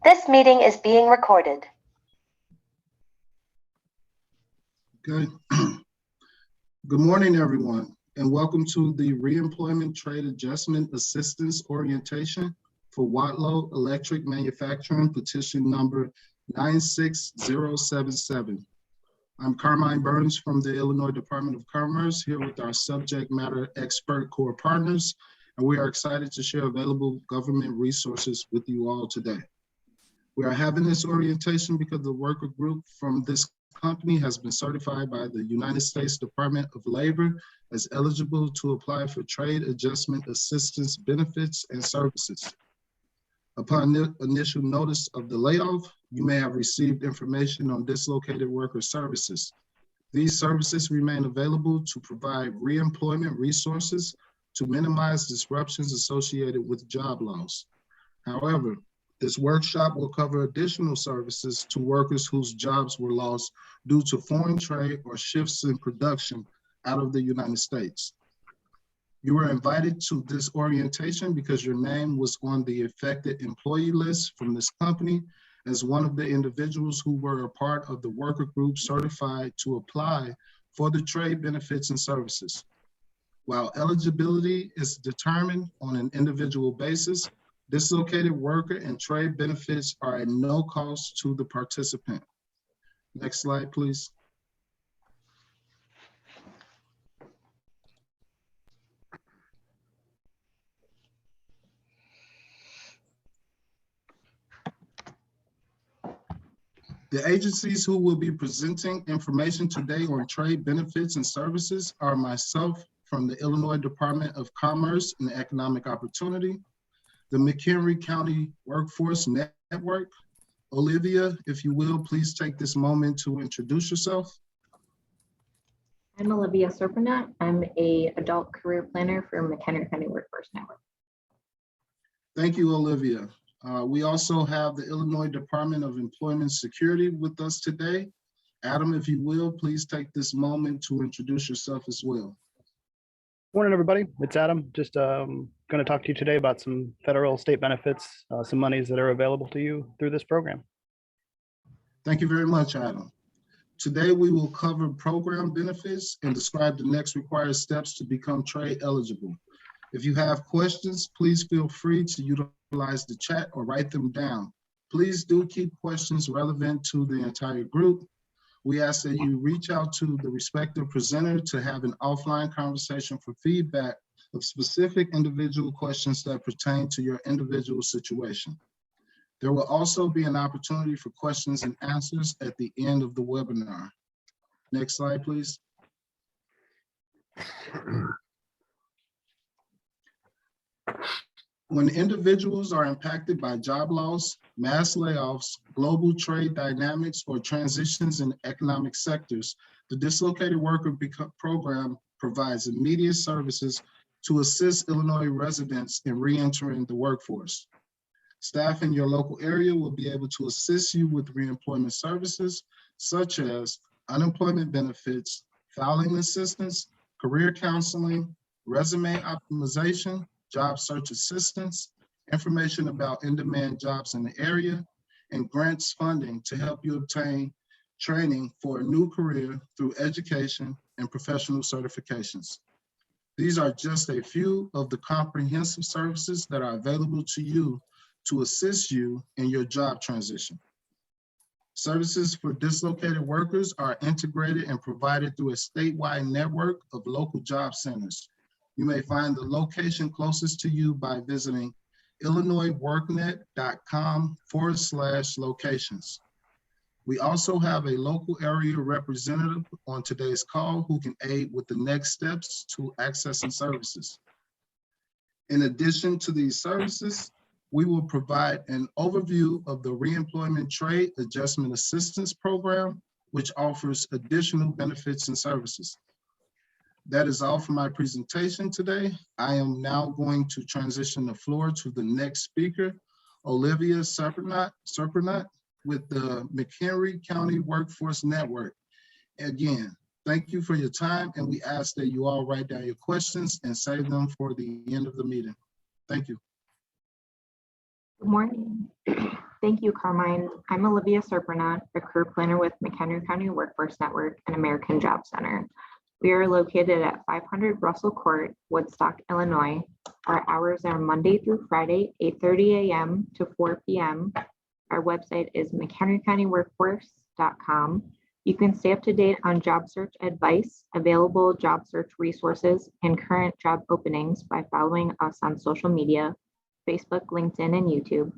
This meeting is being recorded. Okay. Good morning, everyone, and welcome to the Reemployment Trade Adjustment Assistance Orientation for Watlow Electric Manufacturing, petition number 96077. I'm Carmine Burns from the Illinois Department of Commerce, here with our subject matter expert core partners, and we are excited to share available government resources with you all today. We are having this orientation because the worker group from this company has been certified by the United States Department of Labor as eligible to apply for trade adjustment assistance benefits and services. Upon the initial notice of the layoff, you may have received information on dislocated worker services. These services remain available to provide reemployment resources to minimize disruptions associated with job loss. However, this workshop will cover additional services to workers whose jobs were lost due to foreign trade or shifts in production out of the United States. You were invited to this orientation because your name was on the affected employee list from this company as one of the individuals who were a part of the worker group certified to apply for the trade benefits and services. While eligibility is determined on an individual basis, dislocated worker and trade benefits are at no cost to the participant. Next slide, please. The agencies who will be presenting information today on trade benefits and services are myself from the Illinois Department of Commerce and Economic Opportunity, the McHenry County Workforce Network. Olivia, if you will, please take this moment to introduce yourself. I'm Olivia Serpenat. I'm an adult career planner for McHenry County Workforce Network. Thank you, Olivia. We also have the Illinois Department of Employment Security with us today. Adam, if you will, please take this moment to introduce yourself as well. Morning, everybody. It's Adam. Just going to talk to you today about some federal state benefits, some monies that are available to you through this program. Thank you very much, Adam. Today, we will cover program benefits and describe the next required steps to become trade eligible. If you have questions, please feel free to utilize the chat or write them down. Please do keep questions relevant to the entire group. We ask that you reach out to the respective presenter to have an offline conversation for feedback of specific individual questions that pertain to your individual situation. There will also be an opportunity for questions and answers at the end of the webinar. Next slide, please. When individuals are impacted by job loss, mass layoffs, global trade dynamics, or transitions in economic sectors, the Dislocated Worker Program provides immediate services to assist Illinois residents in re-entering the workforce. Staff in your local area will be able to assist you with reemployment services such as unemployment benefits, filing assistance, career counseling, resume optimization, job search assistance, information about in-demand jobs in the area, and grants funding to help you obtain training for a new career through education and professional certifications. These are just a few of the comprehensive services that are available to you to assist you in your job transition. Services for dislocated workers are integrated and provided through a statewide network of local job centers. You may find the location closest to you by visiting illinoisworknet.com/locations. We also have a local area representative on today's call who can aid with the next steps to accessing services. In addition to these services, we will provide an overview of the Reemployment Trade Adjustment Assistance Program, which offers additional benefits and services. That is all for my presentation today. I am now going to transition the floor to the next speaker, Olivia Serpenat with the McHenry County Workforce Network. Again, thank you for your time, and we ask that you all write down your questions and save them for the end of the meeting. Thank you. Good morning. Thank you, Carmine. I'm Olivia Serprenant, a career planner with McHenry County Workforce Network and American Job Center. We are located at 500 Russell Court, Woodstock, Illinois. Our hours are Monday through Friday, 8:30 a.m. to 4 p.m. Our website is mchenrycountyworkforce.com. You can stay up to date on job search advice, available job search resources, and current job openings by following us on social media, Facebook, LinkedIn, and YouTube.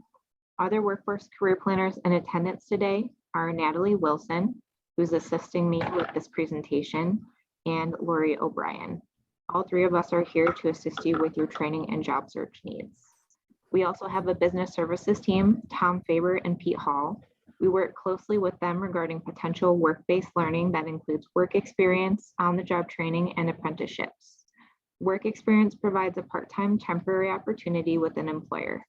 Other workforce career planners in attendance today are Natalie Wilson, who's assisting me with this presentation, and Lori O'Brien. All three of us are here to assist you with your training and job search needs. We also have a business services team, Tom Faber and Pete Hall. We work closely with them regarding potential work-based learning that includes work experience, on-the-job training, and apprenticeships. Work experience provides a part-time temporary opportunity with an employer.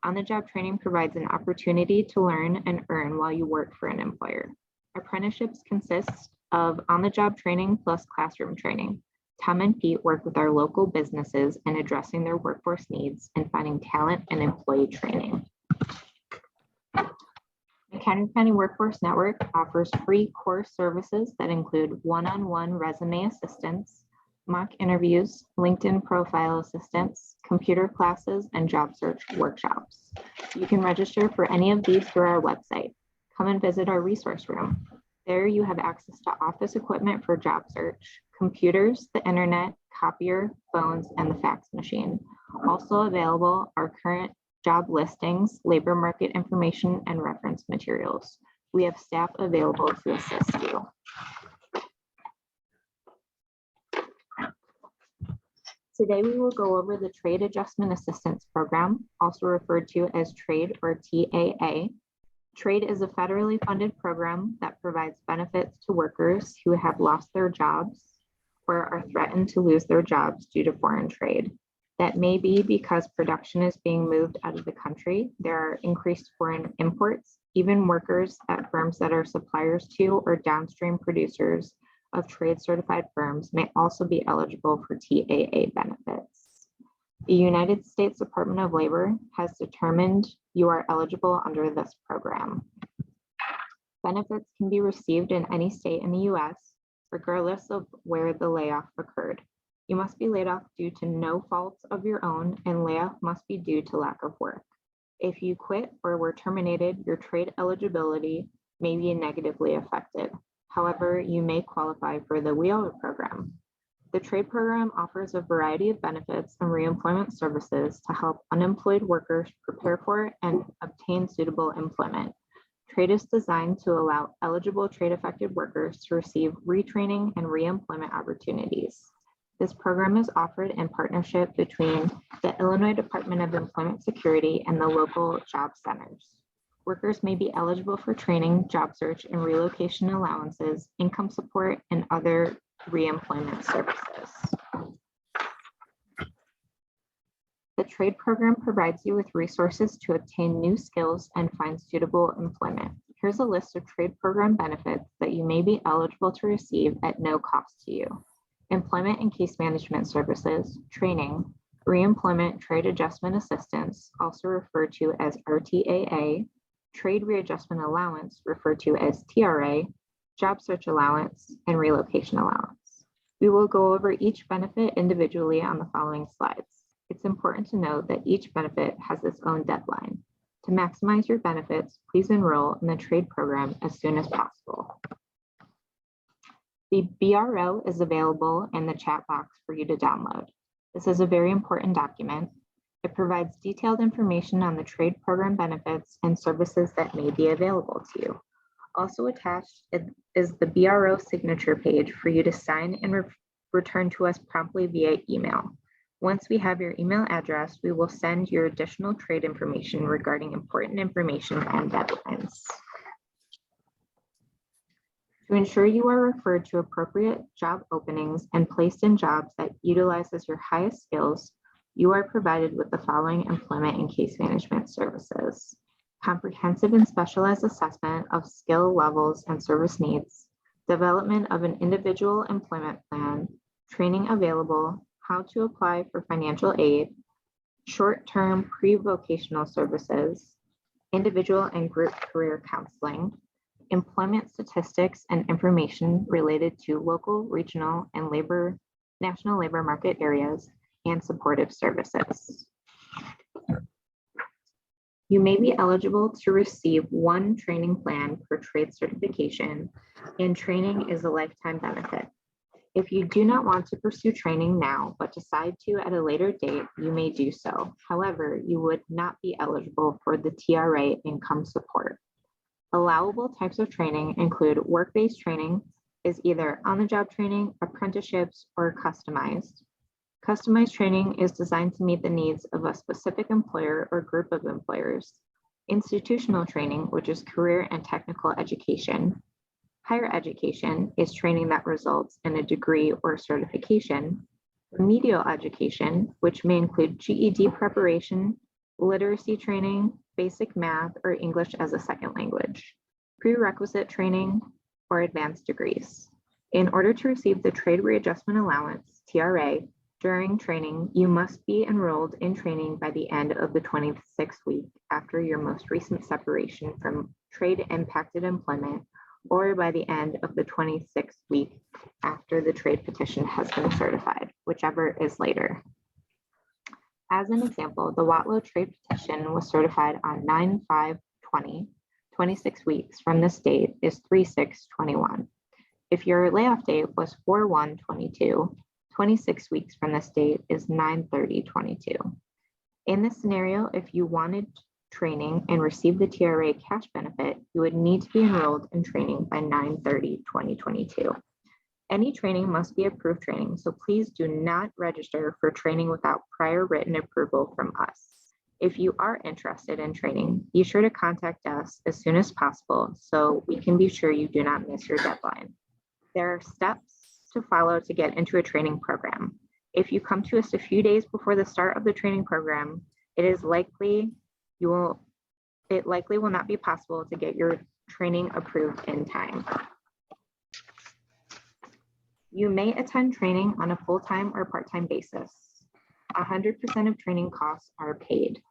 On-the-job training provides an opportunity to learn and earn while you work for an employer. Apprenticeships consist of on-the-job training plus classroom training. Tom and Pete work with our local businesses in addressing their workforce needs and finding talent and employee training. McHenry County Workforce Network offers free course services that include one-on-one resume assistance, mock interviews, LinkedIn profile assistance, computer classes, and job search workshops. You can register for any of these through our website. Come and visit our resource room. There you have access to office equipment for job search, computers, the internet, copier, phones, and the fax machine. Also available are current job listings, labor market information, and reference materials. We have staff available to assist you. Today, we will go over the Trade Adjustment Assistance Program, also referred to as TRADE or TAA. TRADE is a federally funded program that provides benefits to workers who have lost their jobs or are threatened to lose their jobs due to foreign trade. That may be because production is being moved out of the country. There are increased foreign imports. Even workers at firms that are suppliers to or downstream producers of trade certified firms may also be eligible for TAA benefits. The United States Department of Labor has determined you are eligible under this program. Benefits can be received in any state in the US, regardless of where the layoff occurred. You must be laid off due to no fault of your own, and layoff must be due to lack of work. If you quit or were terminated, your trade eligibility may be negatively affected. However, you may qualify for the WIOA program. The trade program offers a variety of benefits and reemployment services to help unemployed workers prepare for and obtain suitable employment. Trade is designed to allow eligible trade-affected workers to receive retraining and reemployment opportunities. This program is offered in partnership between the Illinois Department of Employment Security and the local job centers. Workers may be eligible for training, job search, and relocation allowances, income support, and other reemployment services. The trade program provides you with resources to obtain new skills and find suitable employment. Here's a list of trade program benefits that you may be eligible to receive at no cost to you. Employment and case management services, training, reemployment trade adjustment assistance, also referred to as RTAA, trade readjustment allowance, referred to as TRA, job search allowance, and relocation allowance. We will go over each benefit individually on the following slides. It's important to note that each benefit has its own deadline. To maximize your benefits, please enroll in the trade program as soon as possible. The BRO is available in the chat box for you to download. This is a very important document. It provides detailed information on the trade program benefits and services that may be available to you. Also attached is the BRO signature page for you to sign and return to us promptly via email. Once we have your email address, we will send your additional trade information regarding important information and deadlines. To ensure you are referred to appropriate job openings and placed in jobs that utilizes your highest skills, you are provided with the following employment and case management services: comprehensive and specialized assessment of skill levels and service needs, development of an individual employment plan, training available, how to apply for financial aid, short-term pre-vocational services, individual and group career counseling, employment statistics and information related to local, regional, and national labor market areas, and supportive services. You may be eligible to receive one training plan per trade certification, and training is a lifetime benefit. If you do not want to pursue training now, but decide to at a later date, you may do so. However, you would not be eligible for the TRA income support. Allowable types of training include work-based training, is either on-the-job training, apprenticeships, or customized. Customized training is designed to meet the needs of a specific employer or group of employers. Institutional training, which is career and technical education. Higher education is training that results in a degree or certification. Remedial education, which may include GED preparation, literacy training, basic math, or English as a second language. Prerequisite training, or advanced degrees. In order to receive the Trade Readjustment Allowance, TRA, during training, you must be enrolled in training by the end of the 26th week after your most recent separation from trade-impacted employment, or by the end of the 26th week after the trade petition has been certified, whichever is later. As an example, the Watlow trade petition was certified on 9/5/20. 26 weeks from this date is 3/6/21. If your layoff date was 4/1/22, 26 weeks from this date is 9/30/22. In this scenario, if you wanted training and received the TRA cash benefit, you would need to be enrolled in training by 9/30/2022. Any training must be approved training, so please do not register for training without prior written approval from us. If you are interested in training, be sure to contact us as soon as possible so we can be sure you do not miss your deadline. There are steps to follow to get into a training program. If you come to us a few days before the start of the training program, it likely will not be possible to get your training approved in time. You may attend training on a full-time or part-time basis. 100% of training costs are paid.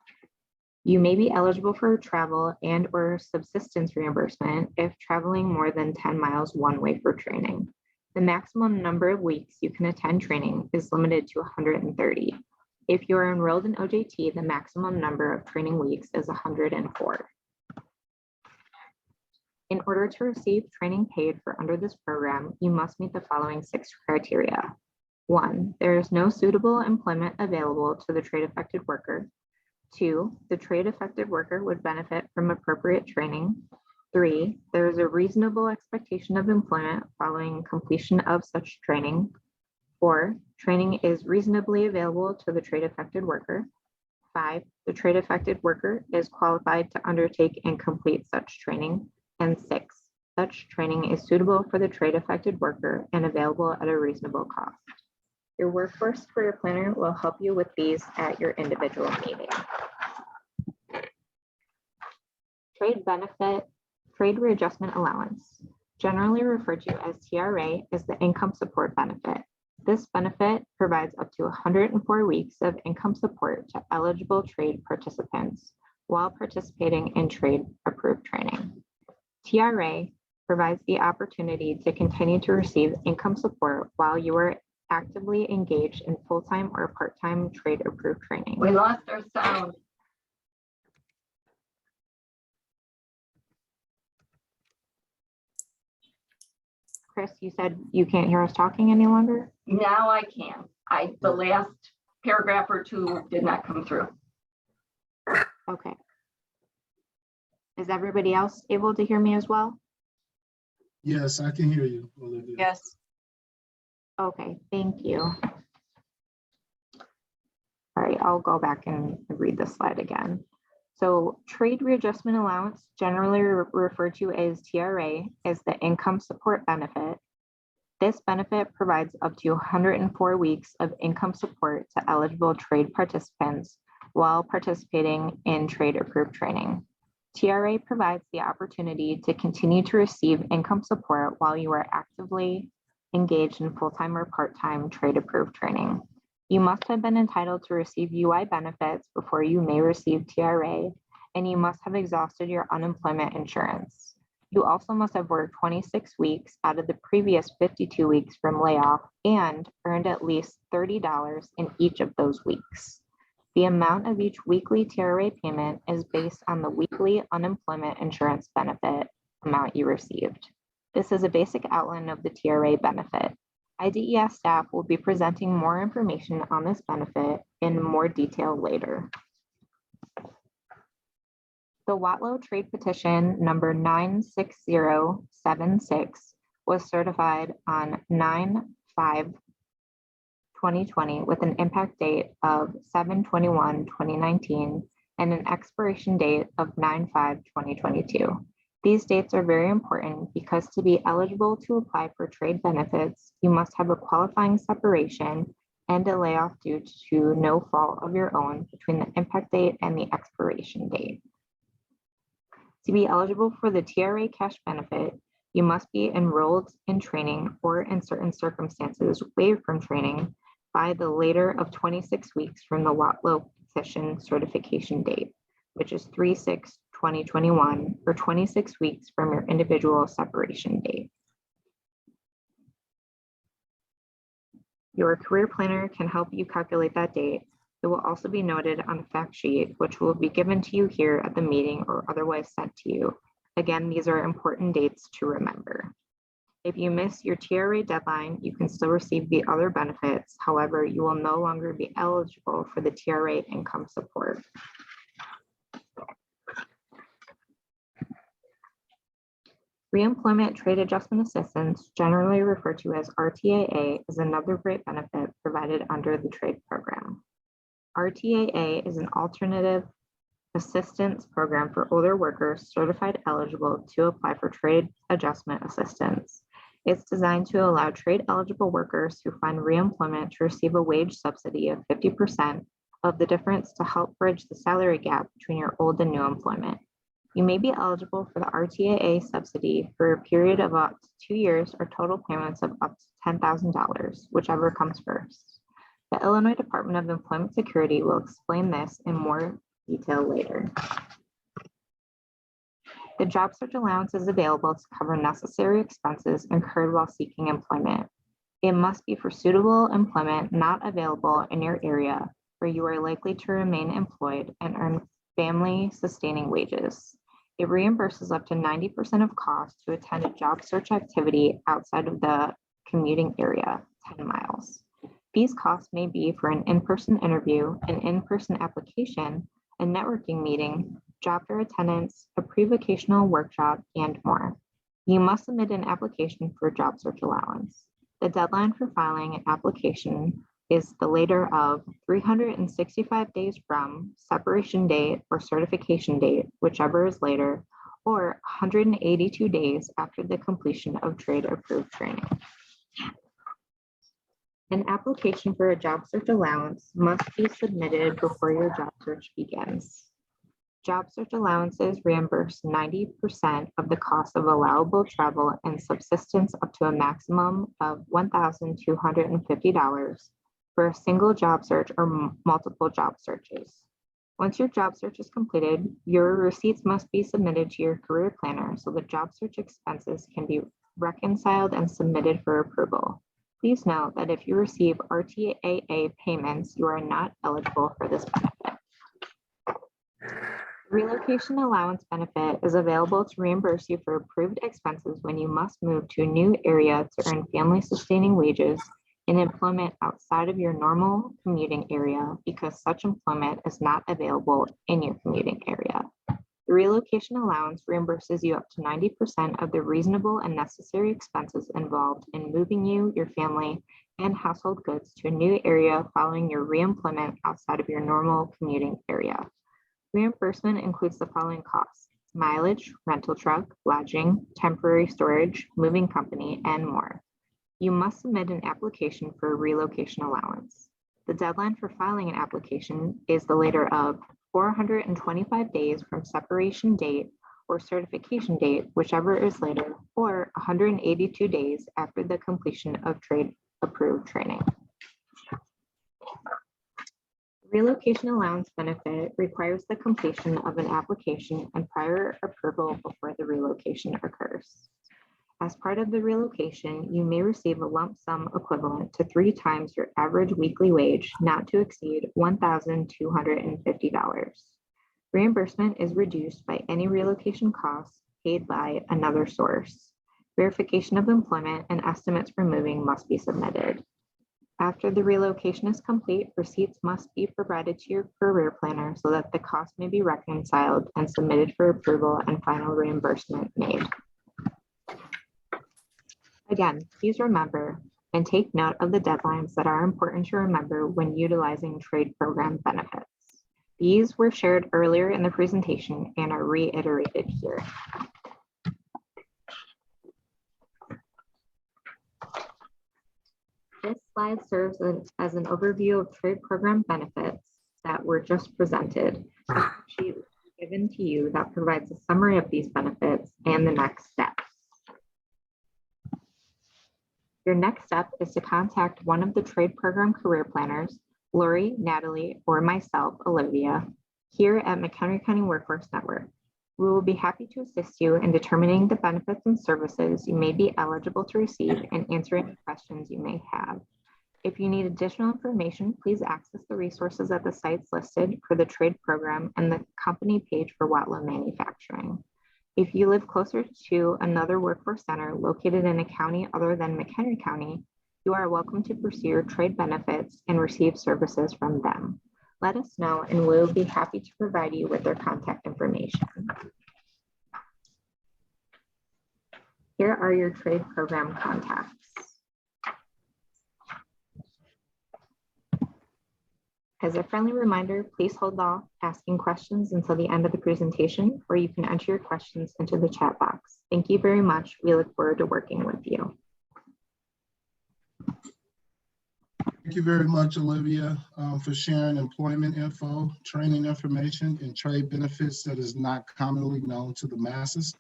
You may be eligible for travel and/or subsistence reimbursement if traveling more than 10 miles one way for training. The maximum number of weeks you can attend training is limited to 130. If you are enrolled in OJT, the maximum number of training weeks is 104. In order to receive training paid for under this program, you must meet the following 6 criteria. 1, there is no suitable employment available to the trade affected worker. 2, the trade affected worker would benefit from appropriate training. 3, there is a reasonable expectation of employment following completion of such training. 4, training is reasonably available to the trade affected worker. 5, the trade affected worker is qualified to undertake and complete such training. And 6, such training is suitable for the trade affected worker and available at a reasonable cost. Your workforce career planner will help you with these at your individual meeting. Trade Readjustment Allowance, generally referred to as TRA, is the income support benefit. This benefit provides up to 104 weeks of income support to eligible trade participants while participating in trade approved training. TRA provides the opportunity to continue to receive income support while you are actively engaged in full-time or part-time trade approved training. We lost our sound. Chris, you said you can't hear us talking any longer? Now I can. The last paragraph or two did not come through. Okay. Is everybody else able to hear me as well? Yes, I can hear you, Olivia. Yes. Okay, thank you. All right, I'll go back and read the slide again. So Trade Readjustment Allowance, generally referred to as TRA, is the income support benefit. This benefit provides up to 104 weeks of income support to eligible trade participants while participating in trade approved training. TRA provides the opportunity to continue to receive income support while you are actively engaged in full-time or part-time trade approved training. You must have been entitled to receive UI benefits before you may receive TRA, and you must have exhausted your unemployment insurance. You also must have worked 26 weeks out of the previous 52 weeks from layoff and earned at least $30 in each of those weeks. The amount of each weekly TRA payment is based on the weekly unemployment insurance benefit amount you received. This is a basic outline of the TRA benefit. IDES staff will be presenting more information on this benefit in more detail later. The Watlow trade petition number 96076 was certified on 9/5/2020 with an impact date of 7/21/2019 and an expiration date of 9/5/2022. These dates are very important because to be eligible to apply for trade benefits, you must have a qualifying separation and a layoff due to no fault of your own between the impact date and the expiration date. To be eligible for the TRA cash benefit, you must be enrolled in training or in certain circumstances waived from training by the later of 26 weeks from the Watlow petition certification date, which is 3/6/2021, or 26 weeks from your individual separation date. Your career planner can help you calculate that date. It will also be noted on a fact sheet, which will be given to you here at the meeting or otherwise sent to you. Again, these are important dates to remember. If you miss your TRA deadline, you can still receive the other benefits. However, you will no longer be eligible for the TRA income support. Reemployment Trade Adjustment Assistance, generally referred to as RTAA, is another great benefit provided under the trade program. RTAA is an alternative assistance program for older workers certified eligible to apply for trade adjustment assistance. It's designed to allow trade eligible workers who find reemployment to receive a wage subsidy of 50% of the difference to help bridge the salary gap between your old and new employment. You may be eligible for the RTAA subsidy for a period of up to 2 years or total payments of up to $10,000, whichever comes first. The Illinois Department of Employment Security will explain this in more detail later. The job search allowance is available to cover necessary expenses incurred while seeking employment. It must be for suitable employment not available in your area where you are likely to remain employed and earn family sustaining wages. It reimburses up to 90% of costs to attend a job search activity outside of the commuting area, 10 miles. These costs may be for an in-person interview, an in-person application, a networking meeting, job fair attendance, a pre-vocational workshop, and more. You must submit an application for job search allowance. The deadline for filing an application is the later of 365 days from separation date or certification date, whichever is later, or 182 days after the completion of trade approved training. An application for a job search allowance must be submitted before your job search begins. Job search allowances reimburse 90% of the cost of allowable travel and subsistence up to a maximum of $1,250 for a single job search or multiple job searches. Once your job search is completed, your receipts must be submitted to your career planner so the job search expenses can be reconciled and submitted for approval. Please note that if you receive RTAA payments, you are not eligible for this benefit. Relocation allowance benefit is available to reimburse you for approved expenses when you must move to a new area to earn family sustaining wages in employment outside of your normal commuting area because such employment is not available in your commuting area. The relocation allowance reimburses you up to 90% of the reasonable and necessary expenses involved in moving you, your family, and household goods to a new area following your reemployment outside of your normal commuting area. Reimbursement includes the following costs: mileage, rental truck, lodging, temporary storage, moving company, and more. You must submit an application for a relocation allowance. The deadline for filing an application is the later of 425 days from separation date or certification date, whichever is later, or 182 days after the completion of trade approved training. Relocation allowance benefit requires the completion of an application and prior approval before the relocation occurs. As part of the relocation, you may receive a lump sum equivalent to 3 times your average weekly wage, not to exceed $1,250. Reimbursement is reduced by any relocation costs paid by another source. Verification of employment and estimates for moving must be submitted. After the relocation is complete, receipts must be provided to your career planner so that the cost may be reconciled and submitted for approval and final reimbursement made. Again, please remember and take note of the deadlines that are important to remember when utilizing trade program benefits. These were shared earlier in the presentation and are reiterated here. This slide serves as an overview of trade program benefits that were just presented. A sheet given to you that provides a summary of these benefits and the next steps. Your next step is to contact one of the trade program career planners, Lori, Natalie, or myself, Olivia, here at McHenry County Workforce Network. We will be happy to assist you in determining the benefits and services you may be eligible to receive and answer any questions you may have. If you need additional information, please access the resources at the sites listed for the trade program and the company page for Watlow Manufacturing. If you live closer to another workforce center located in a county other than McHenry County, you are welcome to pursue your trade benefits and receive services from them. Let us know and we'll be happy to provide you with their contact information. Here are your trade program contacts. As a friendly reminder, please hold off asking questions until the end of the presentation, or you can enter your questions into the chat box. Thank you very much. We look forward to working with you. Thank you very much, Olivia, for sharing employment info, training information, and trade benefits that is not commonly known to the masses.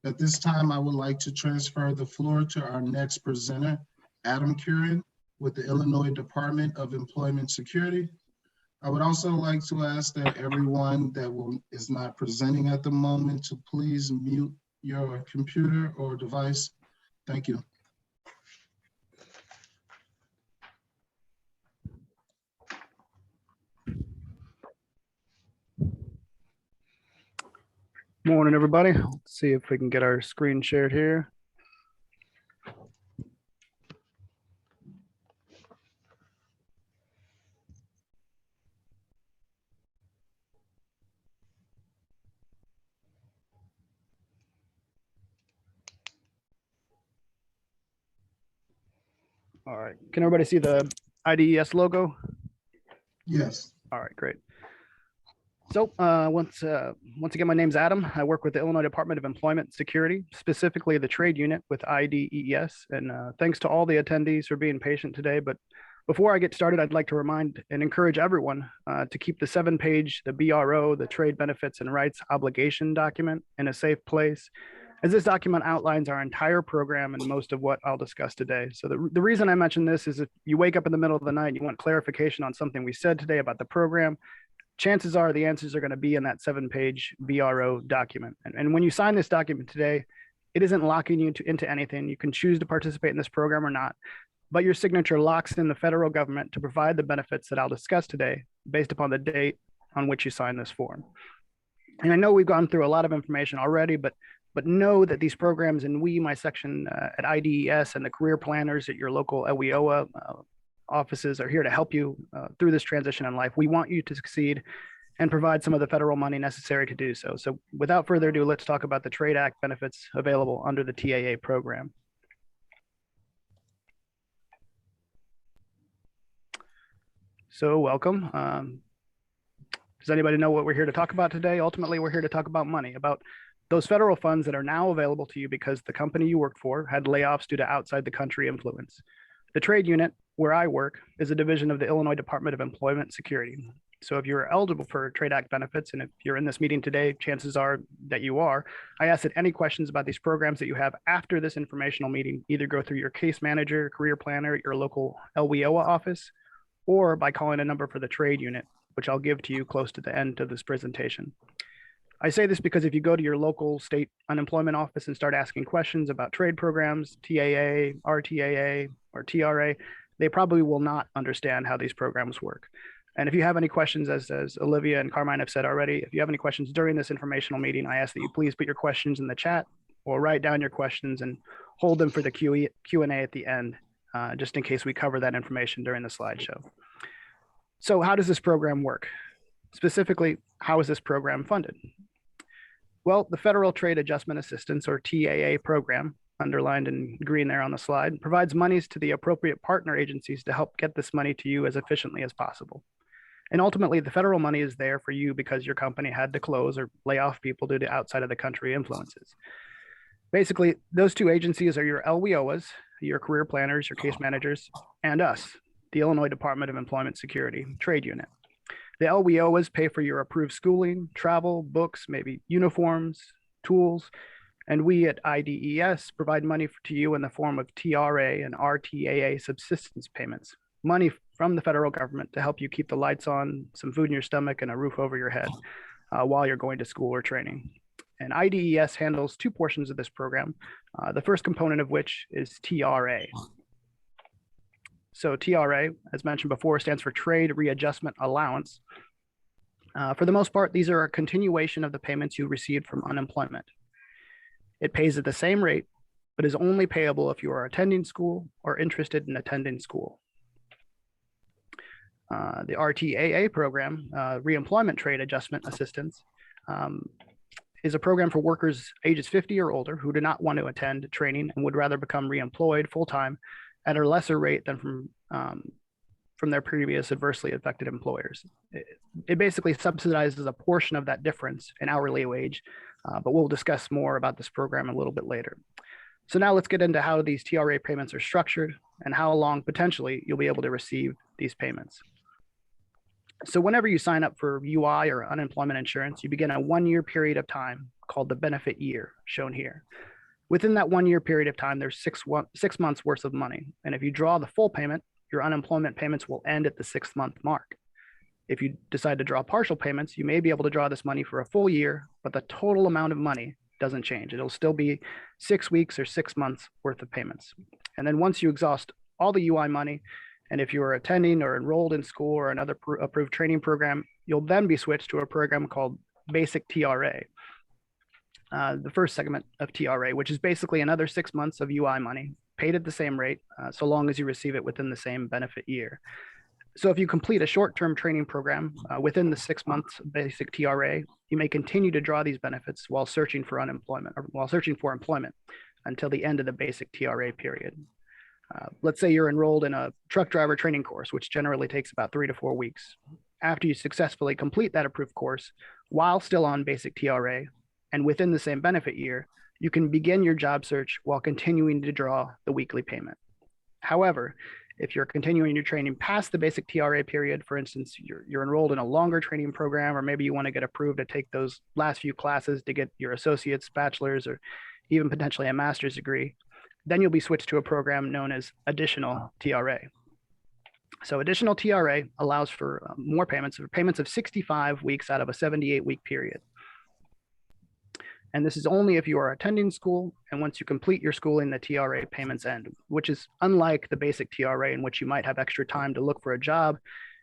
At this time, I would like to transfer the floor to our next presenter, Adam Curran, with the Illinois Department of Employment Security. I would also like to ask that everyone that is not presenting at the moment to please mute your computer or device. Thank you. Morning, everybody. Let's see if we can get our screen shared here. All right. Can everybody see the IDES logo? Yes. All right, great. So once again, my name's Adam. I work with the Illinois Department of Employment Security, specifically the trade unit with IDES. And thanks to all the attendees for being patient today. But before I get started, I'd like to remind and encourage everyone to keep the 7-page, the BRO, the Trade Benefits and Rights Obligation document in a safe place, as this document outlines our entire program and most of what I'll discuss today. So the reason I mention this is if you wake up in the middle of the night and you want clarification on something we said today about the program, chances are the answers are going to be in that 7-page BRO document. And when you sign this document today, it isn't locking you into anything. You can choose to participate in this program or not, but your signature locks in the federal government to provide the benefits that I'll discuss today based upon the date on which you sign this form. And I know we've gone through a lot of information already, but know that these programs and my section at IDES and the career planners at your local LWOA offices are here to help you through this transition in life. We want you to succeed and provide some of the federal money necessary to do so. So without further ado, let's talk about the Trade Act benefits available under the TAA program. So welcome. Does anybody know what we're here to talk about today? Ultimately, we're here to talk about money, about those federal funds that are now available to you because the company you worked for had layoffs due to outside the country influence. The trade unit, where I work, is a division of the Illinois Department of Employment Security. So if you're eligible for Trade Act benefits, and if you're in this meeting today, chances are that you are, I ask that any questions about these programs that you have after this informational meeting either go through your case manager, career planner, your local LWOA office, or by calling a number for the trade unit which I'll give to you close to the end of this presentation. I say this because if you go to your local state unemployment office and start asking questions about trade programs, TAA, RTAA, or TRA, they probably will not understand how these programs work. And if you have any questions, as Olivia and Carmine have said already, if you have any questions during this informational meeting, I ask that you please put your questions in the chat or write down your questions and hold them for the Q&A at the end, just in case we cover that information during the slideshow. So how does this program work? Specifically, how is this program funded? Well, the Federal Trade Adjustment Assistance, or TAA program, underlined in green there on the slide, provides monies to the appropriate partner agencies to help get this money to you as efficiently as possible. And ultimately, the federal money is there for you because your company had to close or lay off people due to outside of the country influences. Basically, those two agencies are your LWOAs, your career planners, your case managers, and us, the Illinois Department of Employment Security trade unit. The LWOAs pay for your approved schooling, travel, books, maybe uniforms, tools, and we at IDES provide money to you in the form of TRA and RTAA subsistence payments, money from the federal government to help you keep the lights on, some food in your stomach, and a roof over your head while you're going to school or training. And IDES handles two portions of this program, the first component of which is TRA. So TRA, as mentioned before, stands for Trade Readjustment Allowance. For the most part, these are a continuation of the payments you received from unemployment. It pays at the same rate, but is only payable if you are attending school or interested in attending school. The RTAA program, Reemployment Trade Adjustment Assistance, is a program for workers ages 50 or older who do not want to attend training and would rather become reemployed full-time at a lesser rate than from their previous adversely affected employers. It basically subsidizes a portion of that difference in hourly wage, but we'll discuss more about this program a little bit later. So now let's get into how these TRA payments are structured and how long potentially you'll be able to receive these payments. So whenever you sign up for UI or unemployment insurance, you begin a 1-year period of time called the benefit year, shown here. Within that 1-year period of time, there's 6 months worth of money. And if you draw the full payment, your unemployment payments will end at the 6-month mark. If you decide to draw partial payments, you may be able to draw this money for a full year, but the total amount of money doesn't change. It'll still be 6 weeks or 6 months worth of payments. And then once you exhaust all the UI money, and if you are attending or enrolled in school or another approved training program, you'll then be switched to a program called Basic TRA, the first segment of TRA, which is basically another 6 months of UI money paid at the same rate, so long as you receive it within the same benefit year. So if you complete a short-term training program within the 6 months Basic TRA, you may continue to draw these benefits while searching for unemployment or while searching for employment until the end of the Basic TRA period. Let's say you're enrolled in a truck driver training course, which generally takes about 3 to 4 weeks. After you successfully complete that approved course, while still on Basic TRA and within the same benefit year, you can begin your job search while continuing to draw the weekly payment. However, if you're continuing your training past the Basic TRA period, for instance, you're enrolled in a longer training program, or maybe you want to get approved to take those last few classes to get your associate's, bachelor's, or even potentially a master's degree, then you'll be switched to a program known as Additional TRA. So Additional TRA allows for more payments of 65 weeks out of a 78-week period. And this is only if you are attending school, and once you complete your schooling, the TRA payments end, which is unlike the Basic TRA, in which you might have extra time to look for a job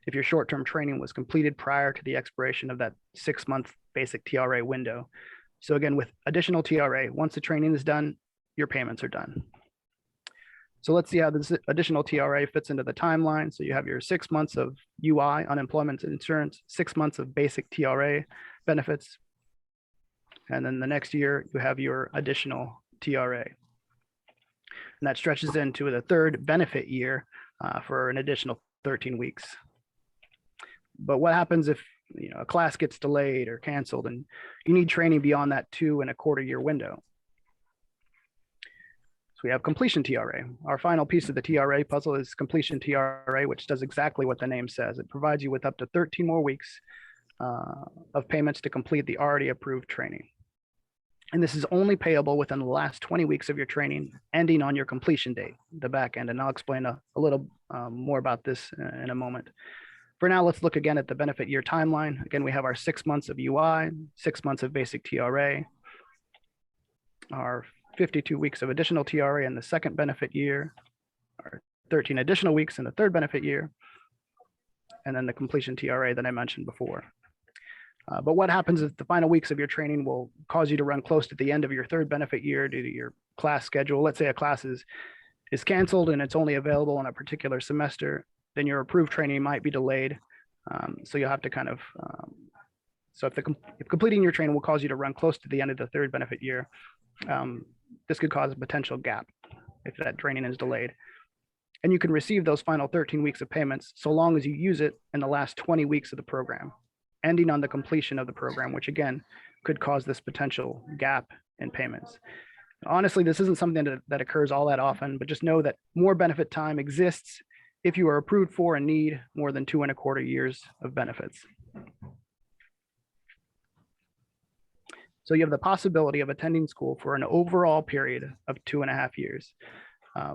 if your short-term training was completed prior to the expiration of that 6-month Basic TRA window. So again, with Additional TRA, once the training is done, your payments are done. So let's see how this Additional TRA fits into the timeline. So you have your 6 months of UI, unemployment insurance, 6 months of Basic TRA benefits, and then the next year you have your Additional TRA. And that stretches into the third benefit year for an additional 13 weeks. But what happens if a class gets delayed or canceled and you need training beyond that 2.25 year window? So we have Completion TRA. Our final piece of the TRA puzzle is Completion TRA, which does exactly what the name says. It provides you with up to 13 more weeks of payments to complete the already approved training. And this is only payable within the last 20 weeks of your training, ending on your completion date, the back end. And I'll explain a little more about this in a moment. For now, let's look again at the benefit year timeline. Again, we have our 6 months of UI, 6 months of basic TRA, our 52 weeks of additional TRA in the second benefit year, our 13 additional weeks in the third benefit year, and then the completion TRA that I mentioned before. But what happens is the final weeks of your training will cause you to run close to the end of your third benefit year due to your class schedule. Let's say a class is canceled and it's only available in a particular semester, then your approved training might be delayed. So you'll have to kind of, if completing your training will cause you to run close to the end of the third benefit year, this could cause a potential gap if that training is delayed. And you can receive those final 13 weeks of payments so long as you use it in the last 20 weeks of the program, ending on the completion of the program, which again could cause this potential gap in payments. Honestly, this isn't something that occurs all that often, but just know that more benefit time exists if you are approved for and need more than 2.25 years of benefits. So you have the possibility of attending school for an overall period of 2.5 years,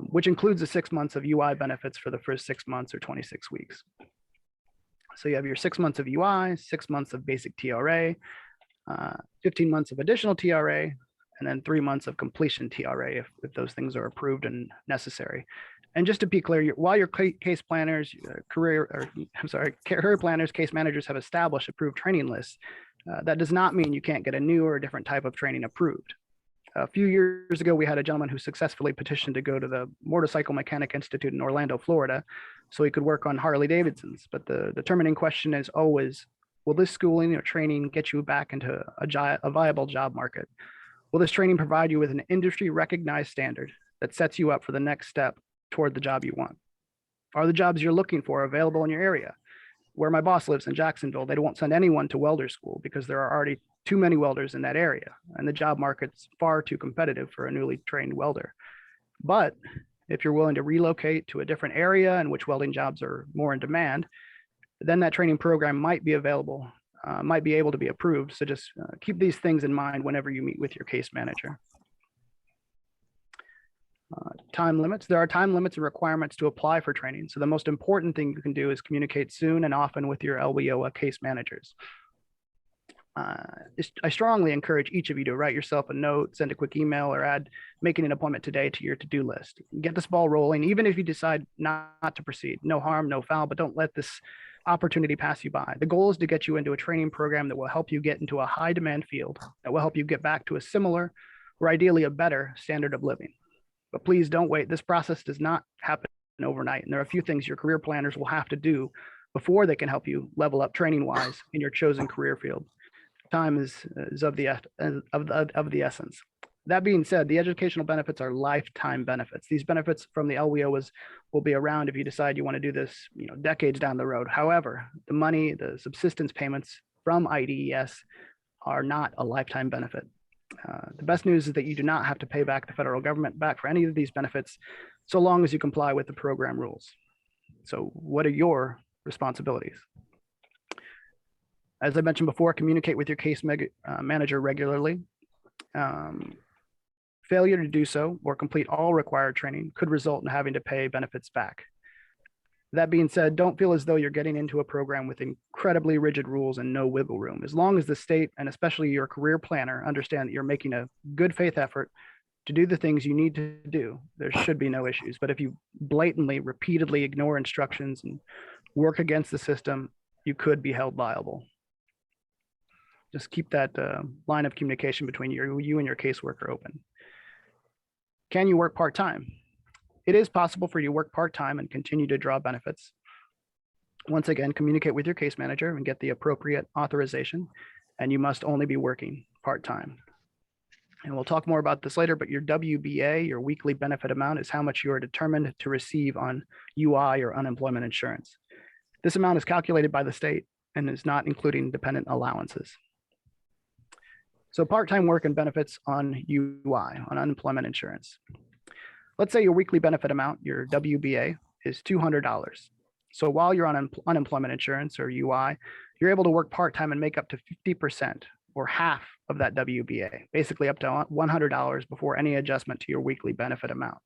which includes the 6 months of UI benefits for the first 6 months or 26 weeks. So you have your 6 months of UI, 6 months of basic TRA, 15 months of additional TRA, and then 3 months of completion TRA if those things are approved and necessary. And just to be clear, while your case planners, career planners, case managers have established approved training lists, that does not mean you can't get a new or a different type of training approved. A few years ago, we had a gentleman who successfully petitioned to go to the Motorcycle Mechanic Institute in Orlando, Florida, so he could work on Harley Davidsons. But the determining question is always, will this schooling or training get you back into a viable job market? Will this training provide you with an industry recognized standard that sets you up for the next step toward the job you want? Are the jobs you're looking for available in your area? Where my boss lives in Jacksonville, they won't send anyone to welder school because there are already too many welders in that area, and the job market's far too competitive for a newly trained welder. But if you're willing to relocate to a different area in which welding jobs are more in demand, then that training program might be available, might be able to be approved. So just keep these things in mind whenever you meet with your case manager. Time limits. There are time limits and requirements to apply for training. So the most important thing you can do is communicate soon and often with your LWOA case managers. I strongly encourage each of you to write yourself a note, send a quick email, or making an appointment today to your to-do list. Get this ball rolling, even if you decide not to proceed. No harm, no foul, but don't let this opportunity pass you by. The goal is to get you into a training program that will help you get into a high demand field, that will help you get back to a similar or ideally a better standard of living. But please don't wait. This process does not happen overnight. And there are a few things your career planners will have to do before they can help you level up training-wise in your chosen career field. Time is of the essence. That being said, the educational benefits are lifetime benefits. These benefits from the LWOs will be around if you decide you want to do this, decades down the road. However, the money, the subsistence payments from IDES are not a lifetime benefit. The best news is that you do not have to pay back the federal government back for any of these benefits, so long as you comply with the program rules. So what are your responsibilities? As I mentioned before, communicate with your case manager regularly. Failure to do so or complete all required training could result in having to pay benefits back. That being said, don't feel as though you're getting into a program with incredibly rigid rules and no wiggle room. As long as the state and especially your career planner understand that you're making a good faith effort to do the things you need to do, there should be no issues. But if you blatantly, repeatedly ignore instructions and work against the system, you could be held liable. Just keep that line of communication between you and your caseworker open. Can you work part-time? It is possible for you to work part-time and continue to draw benefits. Once again, communicate with your case manager and get the appropriate authorization, and you must only be working part-time. And we'll talk more about this later, but your WBA, your weekly benefit amount, is how much you are determined to receive on UI or unemployment insurance. This amount is calculated by the state and is not including dependent allowances. So part-time work and benefits on UI, on unemployment insurance. Let's say your weekly benefit amount, your WBA, is $200. So while you're on unemployment insurance or UI, you're able to work part-time and make up to 50% or half of that WBA, basically up to $100 before any adjustment to your weekly benefit amount.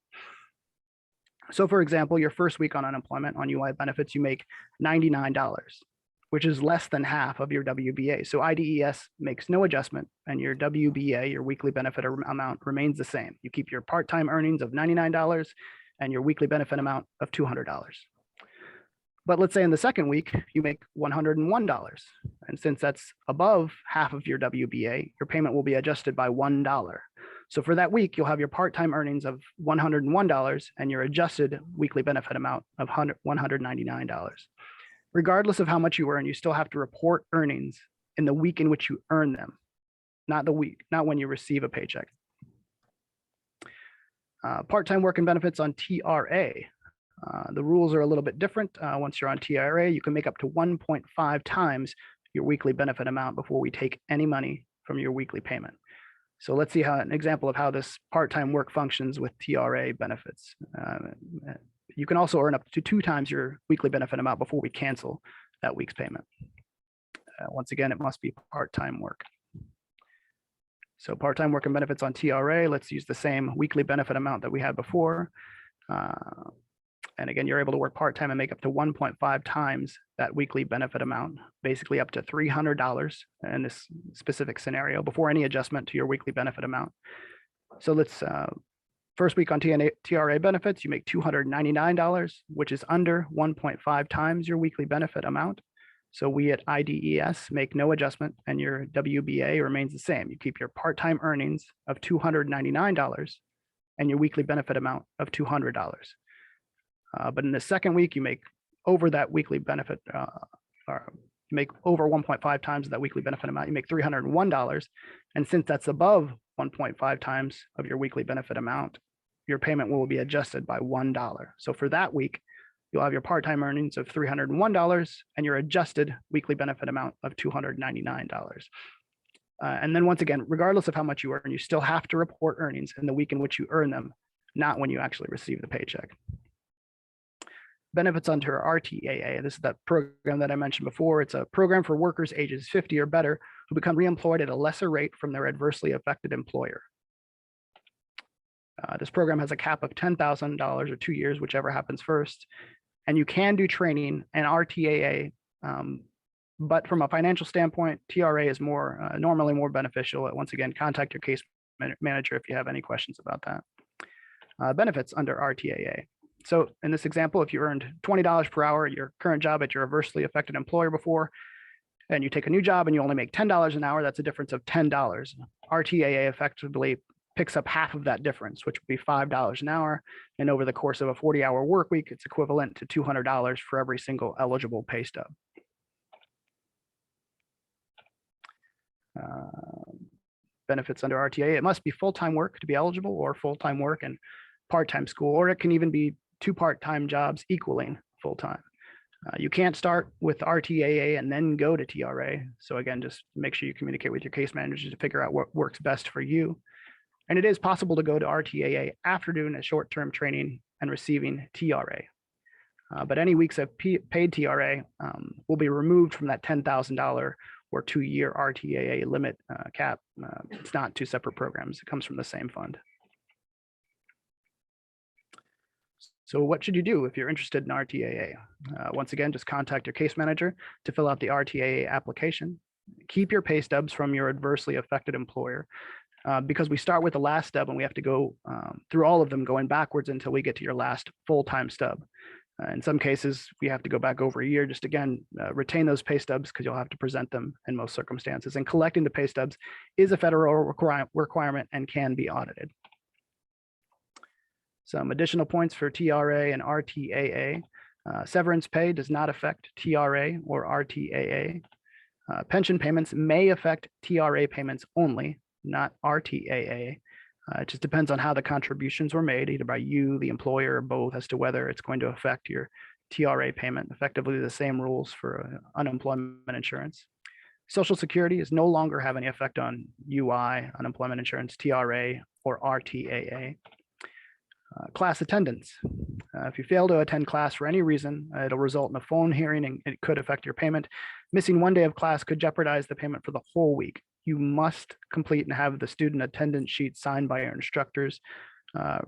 So for example, your first week on unemployment on UI benefits, you make $99, which is less than half of your WBA. So IDES makes no adjustment and your WBA, your weekly benefit amount, remains the same. You keep your part-time earnings of $99 and your weekly benefit amount of $200. But let's say in the second week, you make $101. And since that's above half of your WBA, your payment will be adjusted by $1. So for that week, you'll have your part-time earnings of $101 and your adjusted weekly benefit amount of $199. Regardless of how much you earn, you still have to report earnings in the week in which you earn them, not when you receive a paycheck. Part-time work and benefits on TRA. The rules are a little bit different. Once you're on TRA, you can make up to 1.5 times your weekly benefit amount before we take any money from your weekly payment. So let's see an example of how this part-time work functions with TRA benefits. You can also earn up to 2 times your weekly benefit amount before we cancel that week's payment. Once again, it must be part-time work. So part-time work and benefits on TRA, let's use the same weekly benefit amount that we had before. And again, you're able to work part-time and make up to 1.5 times that weekly benefit amount, basically up to $300 in this specific scenario before any adjustment to your weekly benefit amount. So let's, first week on TRA benefits, you make $299, which is under 1.5 times your weekly benefit amount. So we at IDES make no adjustment and your WBA remains the same. You keep your part-time earnings of $299 and your weekly benefit amount of $200. But in the second week, you make over that weekly benefit, or make over 1.5 times that weekly benefit amount, you make $301. And since that's above 1.5 times of your weekly benefit amount, your payment will be adjusted by $1. So for that week, you'll have your part-time earnings of $301 and your adjusted weekly benefit amount of $299. And then once again, regardless of how much you earn, you still have to report earnings in the week in which you earn them, not when you actually receive the paycheck. Benefits under RTAA. This is that program that I mentioned before. It's a program for workers ages 50 or better who become reemployed at a lesser rate from their adversely affected employer. This program has a cap of $10,000 or 2 years, whichever happens first. And you can do training and RTAA, but from a financial standpoint, TRA is normally more beneficial. Once again, contact your case manager if you have any questions about that. Benefits under RTAA. So in this example, if you earned $20 per hour at your current job at your adversely affected employer before, and you take a new job and you only make $10 an hour, that's a difference of $10. RTAA effectively picks up half of that difference, which would be $5 an hour. And over the course of a 40-hour work week, it's equivalent to $200 for every single eligible pay stub. Benefits under RTAA, it must be full-time work to be eligible, or full-time work and part-time school, or it can even be 2 part-time jobs equaling full-time. You can't start with RTAA and then go to TRA. So again, just make sure you communicate with your case manager to figure out what works best for you. And it is possible to go to RTAA after doing a short-term training and receiving TRA. But any weeks of paid TRA will be removed from that $10,000 or 2-year RTAA limit cap. It's not 2 separate programs. It comes from the same fund. So what should you do if you're interested in RTAA? Once again, just contact your case manager to fill out the RTAA application. Keep your pay stubs from your adversely affected employer because we start with the last stub and we have to go through all of them going backwards until we get to your last full-time stub. In some cases, we have to go back over a year. Just again, retain those pay stubs because you'll have to present them in most circumstances. And collecting the pay stubs is a federal requirement and can be audited. Some additional points for TRA and RTAA. Severance pay does not affect TRA or RTAA. Pension payments may affect TRA payments only, not RTAA. It just depends on how the contributions were made, either by you, the employer, or both, as to whether it's going to affect your TRA payment. Effectively the same rules for unemployment insurance. Social Security is no longer have any effect on UI, unemployment insurance, TRA, or RTAA. Class attendance. If you fail to attend class for any reason, it'll result in a phone hearing and it could affect your payment. Missing 1 day of class could jeopardize the payment for the whole week. You must complete and have the student attendance sheet signed by your instructors.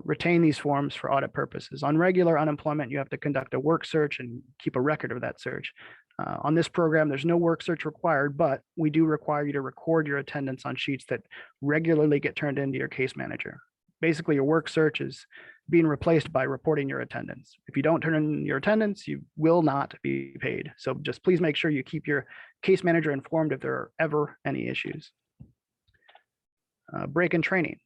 retain these forms for audit purposes. On regular unemployment, you have to conduct a work search and keep a record of that search. On this program, there's no work search required, but we do require you to record your attendance on sheets that regularly get turned into your case manager. Basically, your work search is being replaced by reporting your attendance. If you don't turn in your attendance, you will not be paid. So just please make sure you keep your case manager informed if there are ever any issues. Break in training.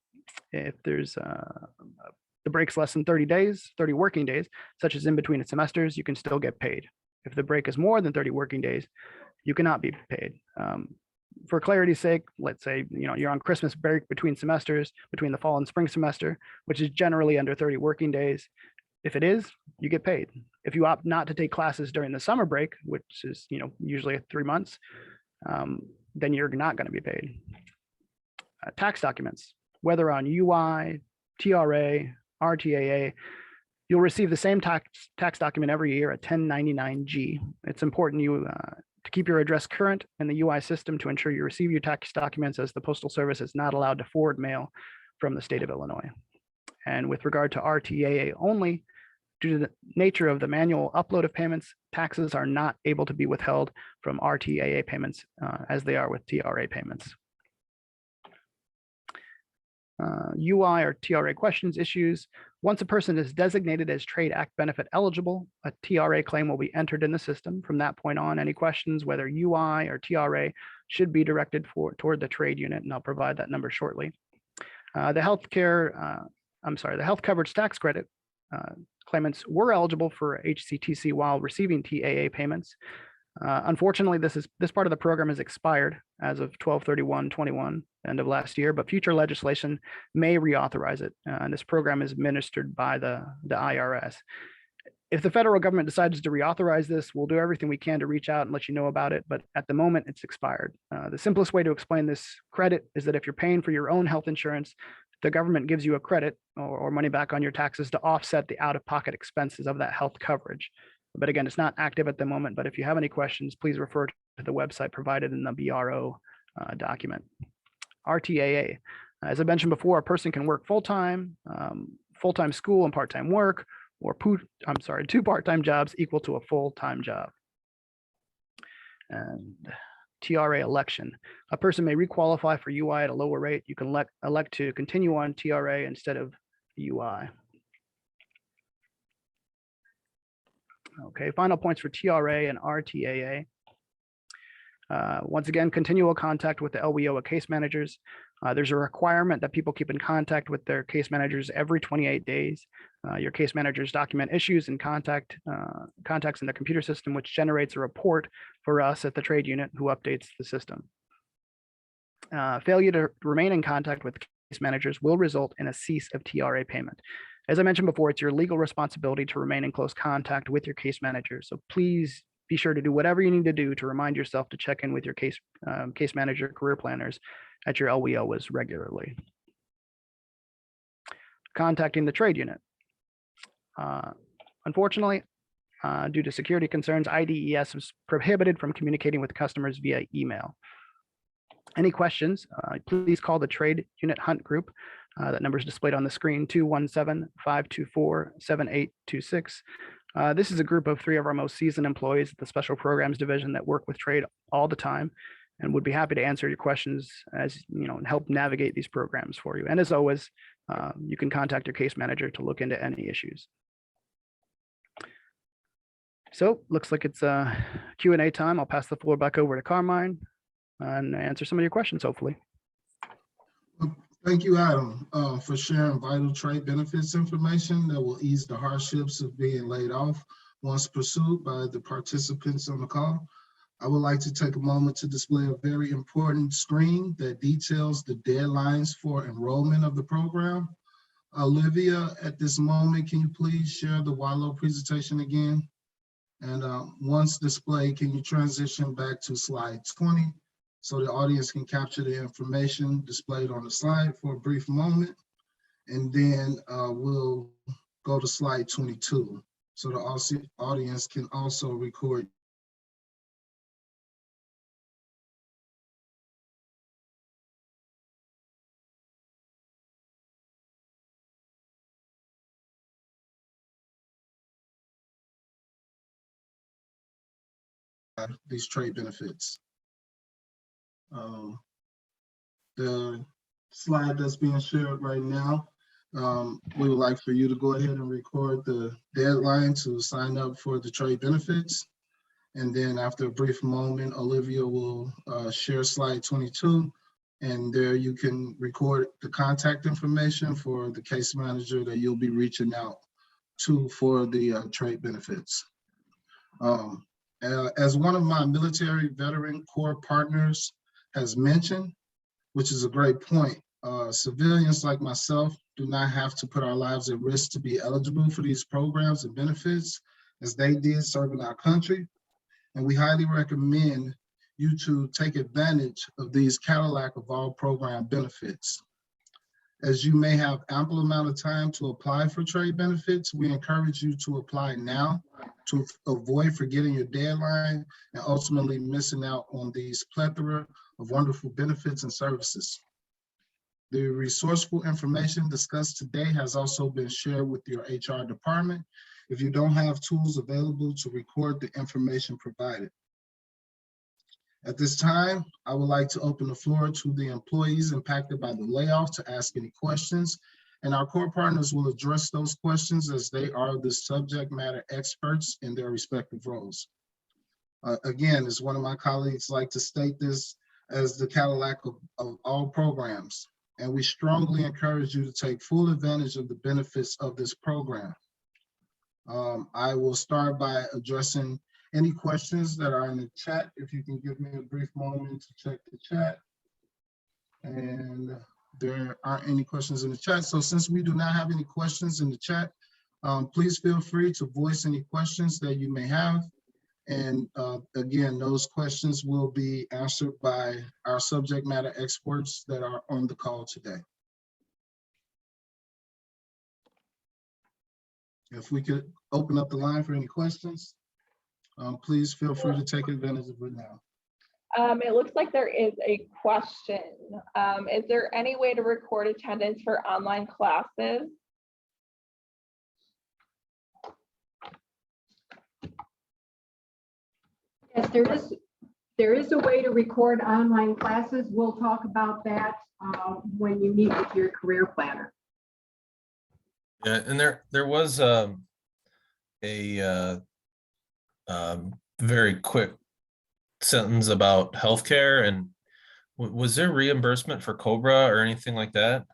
If there's the break's less than 30 working days, such as in between semesters, you can still get paid. If the break is more than 30 working days, you cannot be paid. For clarity's sake, let's say you're on Christmas break between semesters, between the fall and spring semester, which is generally under 30 working days. If it is, you get paid. If you opt not to take classes during the summer break, which is usually 3 months, then you're not going to be paid. Tax documents, whether on UI, TRA, RTAA, you'll receive the same tax document every year, a 1099-G. It's important to keep your address current in the UI system to ensure you receive your tax documents, as the Postal Service is not allowed to forward mail from the state of Illinois. And with regard to RTAA only, due to the nature of the manual upload of payments, taxes are not able to be withheld from RTAA payments as they are with TRA payments. UI or TRA questions issues. Once a person is designated as Trade Act benefit eligible, a TRA claim will be entered in the system. From that point on, any questions, whether UI or TRA, should be directed toward the trade unit, and I'll provide that number shortly. The health coverage tax credit claimants were eligible for HCTC while receiving TAA payments. Unfortunately, this part of the program is expired as of 12/31/21, end of last year, but future legislation may reauthorize it. And this program is administered by the IRS. If the federal government decides to reauthorize this, we'll do everything we can to reach out and let you know about it. But at the moment, it's expired. The simplest way to explain this credit is that if you're paying for your own health insurance, the government gives you a credit or money back on your taxes to offset the out-of-pocket expenses of that health coverage. But again, it's not active at the moment. But if you have any questions, please refer to the website provided in the BRO document. RTAA. As I mentioned before, a person can work full-time school and part-time work, or two part-time jobs equal to a full-time job. And TRA election. A person may requalify for UI at a lower rate. You can elect to continue on TRA instead of UI. Okay, final points for TRA and RTAA. Once again, continual contact with the LWO case managers. There's a requirement that people keep in contact with their case managers every 28 days. Your case managers document issues and contacts in the computer system, which generates a report for us at the trade unit who updates the system. Failure to remain in contact with case managers will result in a cease of TRA payment. As I mentioned before, it's your legal responsibility to remain in close contact with your case manager. So please be sure to do whatever you need to do to remind yourself to check in with your case manager, career planners at your LWOs regularly. Contacting the trade unit. Unfortunately, due to security concerns, IDES is prohibited from communicating with customers via email. Any questions, please call the Trade Unit Hunt Group. That number is displayed on the screen, 217-524-7826. This is a group of 3 of our most seasoned employees at the Special Programs Division that work with trade all the time and would be happy to answer your questions and help navigate these programs for you. And as always, you can contact your case manager to look into any issues. So looks like it's Q&A time. I'll pass the floor back over to Carmine and answer some of your questions, hopefully. Thank you, Adam, for sharing vital trade benefits information that will ease the hardships of being laid off once pursued by the participants on the call. I would like to take a moment to display a very important screen that details the deadlines for enrollment of the program. Olivia, at this moment, can you please share the Watlow presentation again? And once displayed, can you transition back to slide 20? So the audience can capture the information displayed on the slide for a brief moment. And then we'll go to slide 22. So the audience can also record these trade benefits. The slide that's being shared right now, we would like for you to go ahead and record the deadline to sign up for the trade benefits. And then after a brief moment, Olivia will share slide 22. And there you can record the contact information for the case manager that you'll be reaching out to for the trade benefits. As one of my military veteran corps partners has mentioned, which is a great point, civilians like myself do not have to put our lives at risk to be eligible for these programs and benefits as they did serving our country. And we highly recommend you to take advantage of these Cadillac of all program benefits. As you may have ample amount of time to apply for trade benefits, we encourage you to apply now to avoid forgetting your deadline and ultimately missing out on these plethora of wonderful benefits and services. The resourceful information discussed today has also been shared with your HR department if you don't have tools available to record the information provided. At this time, I would like to open the floor to the employees impacted by the layoff to ask any questions, and our core partners will address those questions as they are the subject matter experts in their respective roles. Again, as one of my colleagues like to state this as the Cadillac of all programs, and we strongly encourage you to take full advantage of the benefits of this program. I will start by addressing any questions that are in the chat. If you can give me a brief moment to check the chat. And there aren't any questions in the chat. So since we do not have any questions in the chat, please feel free to voice any questions that you may have. And again, those questions will be answered by our subject matter experts that are on the call today. If we could open up the line for any questions, please feel free to take advantage of it now. It looks like there is a question. Is there any way to record attendance for online classes? Yes, there is a way to record online classes. We'll talk about that when you meet with your career planner. Yeah, and there was a very quick sentence about healthcare, and was there reimbursement for COBRA or anything like that?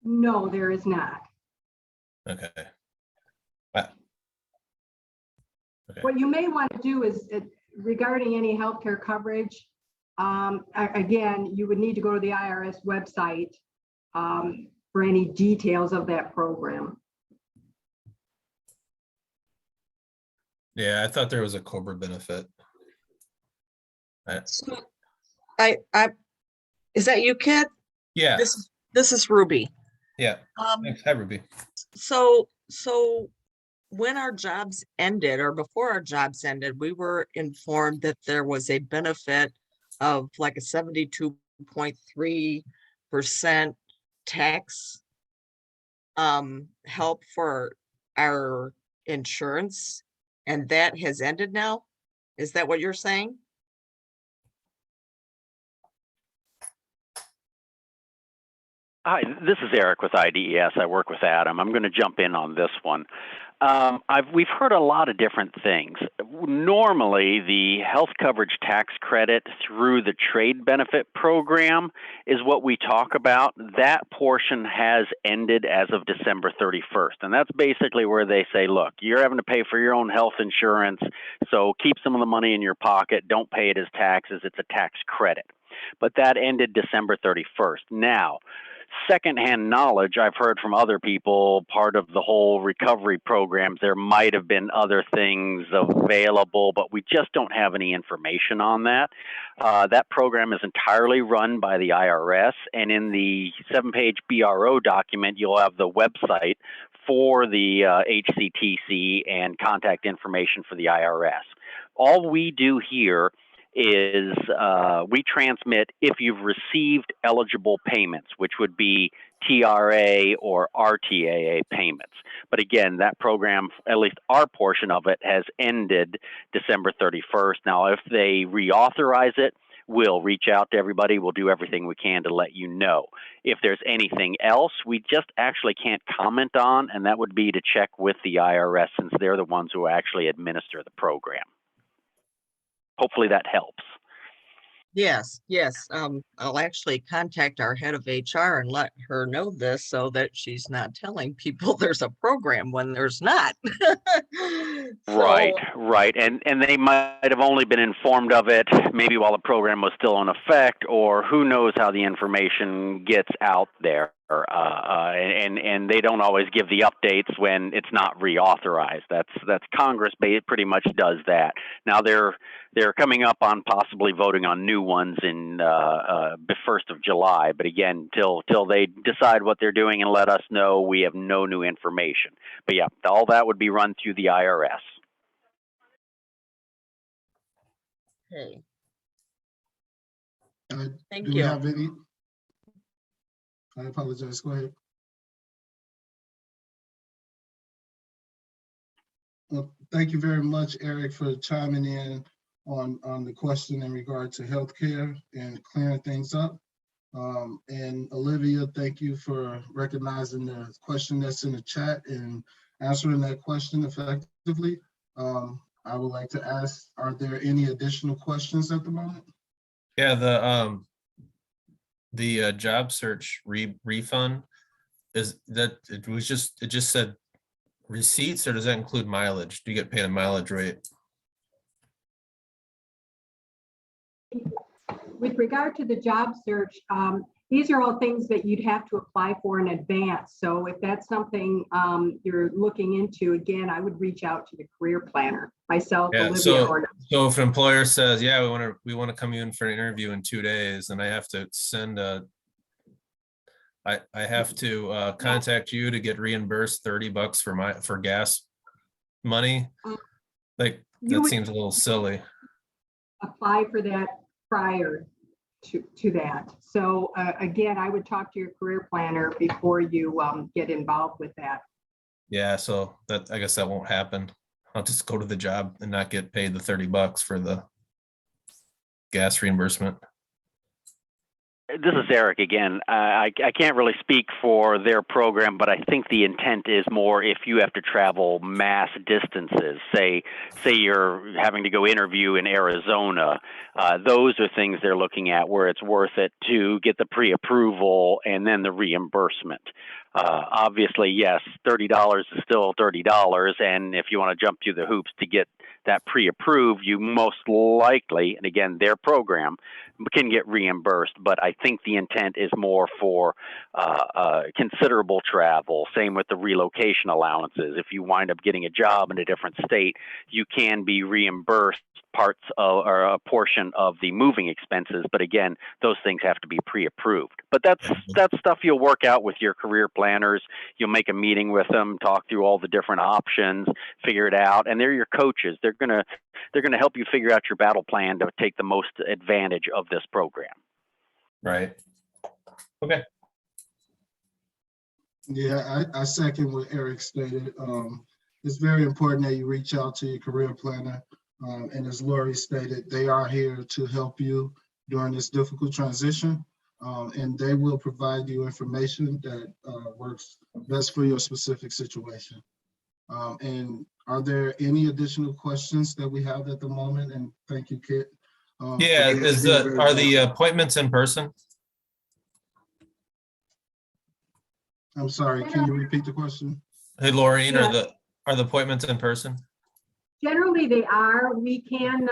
No, there is not. Okay. Okay. What you may want to do is regarding any healthcare coverage, again, you would need to go to the IRS website for any details of that program. Yeah, I thought there was a COBRA benefit. So is that you, Kit? Yeah. This is Ruby. Yeah. Thanks. Hi, Ruby. So when our jobs ended, or before our jobs ended, we were informed that there was a benefit of like a 72.3% tax help for our insurance, and that has ended now. Is that what you're saying? Hi, this is Eric with IDES. I work with Adam. I'm going to jump in on this one. We've heard a lot of different things. Normally, the health coverage tax credit through the trade benefit program is what we talk about. That portion has ended as of December 31st. And that's basically where they say, look, you're having to pay for your own health insurance, so keep some of the money in your pocket. Don't pay it as taxes. It's a tax credit. But that ended December 31st. Now, secondhand knowledge I've heard from other people, part of the whole recovery programs, there might have been other things available, but we just don't have any information on that. That program is entirely run by the IRS, and in the 7-page BRO document, you'll have the website for the HCTC and contact information for the IRS. All we do here is we transmit if you've received eligible payments, which would be TRA or RTAA payments. But again, that program, at least our portion of it, has ended December 31st. Now, if they reauthorize it, we'll reach out to everybody. We'll do everything we can to let you know. If there's anything else we just actually can't comment on, and that would be to check with the IRS since they're the ones who actually administer the program. Hopefully that helps. Yes, yes. I'll actually contact our head of HR and let her know this so that she's not telling people there's a program when there's not. Right, So, right. And they might have only been informed of it maybe while the program was still in effect, or who knows how the information gets out there. And they don't always give the updates when it's not reauthorized. That's Congress pretty much does that. Now they're coming up on possibly voting on new ones in the 1st of July. But again, till they decide what they're doing and let us know, we have no new information. But yeah, all that would be run through the IRS. okay, Uh, thank Do we you. have any? I apologize. Go ahead. Well, thank you very much, Eric, for chiming in on the question in regard to healthcare and clearing things up. And Olivia, thank you for recognizing the question that's in the chat and answering that question effectively. I would like to ask, are there any additional questions at the moment? Yeah, the job search refund, is that it just said receipts, or does that include mileage? Do you get paid a mileage rate? With regard to the job search, these are all things that you'd have to apply for in advance. So if that's something you're looking into, again, I would reach out to the career planner, myself, Yeah, Olivia. so if an employer says, yeah, we want to come in for an interview in 2 days, and I have to send I have to contact you to get reimbursed $30 for gas money. Like, that seems a little silly. Apply for that prior to that. So again, I would talk to your career planner before you get involved with that. Yeah, so I guess that won't happen. I'll just go to the job and not get paid the $30 for the gas reimbursement. This is Eric again. I can't really speak for their program, but I think the intent is more if you have to travel mass distances. Say you're having to go interview in Arizona. Those are things they're looking at where it's worth it to get the pre-approval and then the reimbursement. Obviously, yes, $30 is still $30, and if you want to jump through the hoops to get that pre-approved, you most likely, and again, their program, can get reimbursed. But I think the intent is more for considerable travel. Same with the relocation allowances. If you wind up getting a job in a different state, you can be reimbursed parts of, or a portion of the moving expenses. But again, those things have to be pre-approved. But that's stuff you'll work out with your career planners. You'll make a meeting with them, talk through all the different options, figure it out, and they're your coaches. They're gonna help you figure out your battle plan to take the most advantage of this program. Right. Okay. Yeah, I second what Eric stated. It's very important that you reach out to your career planner. And as Lori stated, they are here to help you during this difficult transition. And they will provide you information that works best for your specific situation. And are there any additional questions that we have at the moment? And thank you, Kit. Yeah, are the appointments in person? I'm sorry, can you repeat the question? Hey, Laureen, Yeah. are the appointments in person? Generally, they are. We can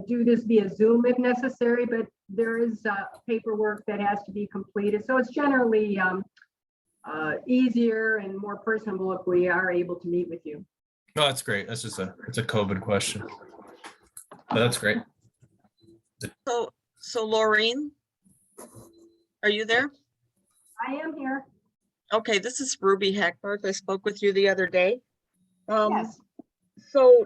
do this via Zoom if necessary, but there is paperwork that has to be completed. So it's generally easier and more personable if we are able to meet with you. No, that's great. That's just it's a COVID question. But that's great. So Laureen, are you there? I am here. Okay, this is Ruby Hackbarth. I spoke with you the other day. Yes. So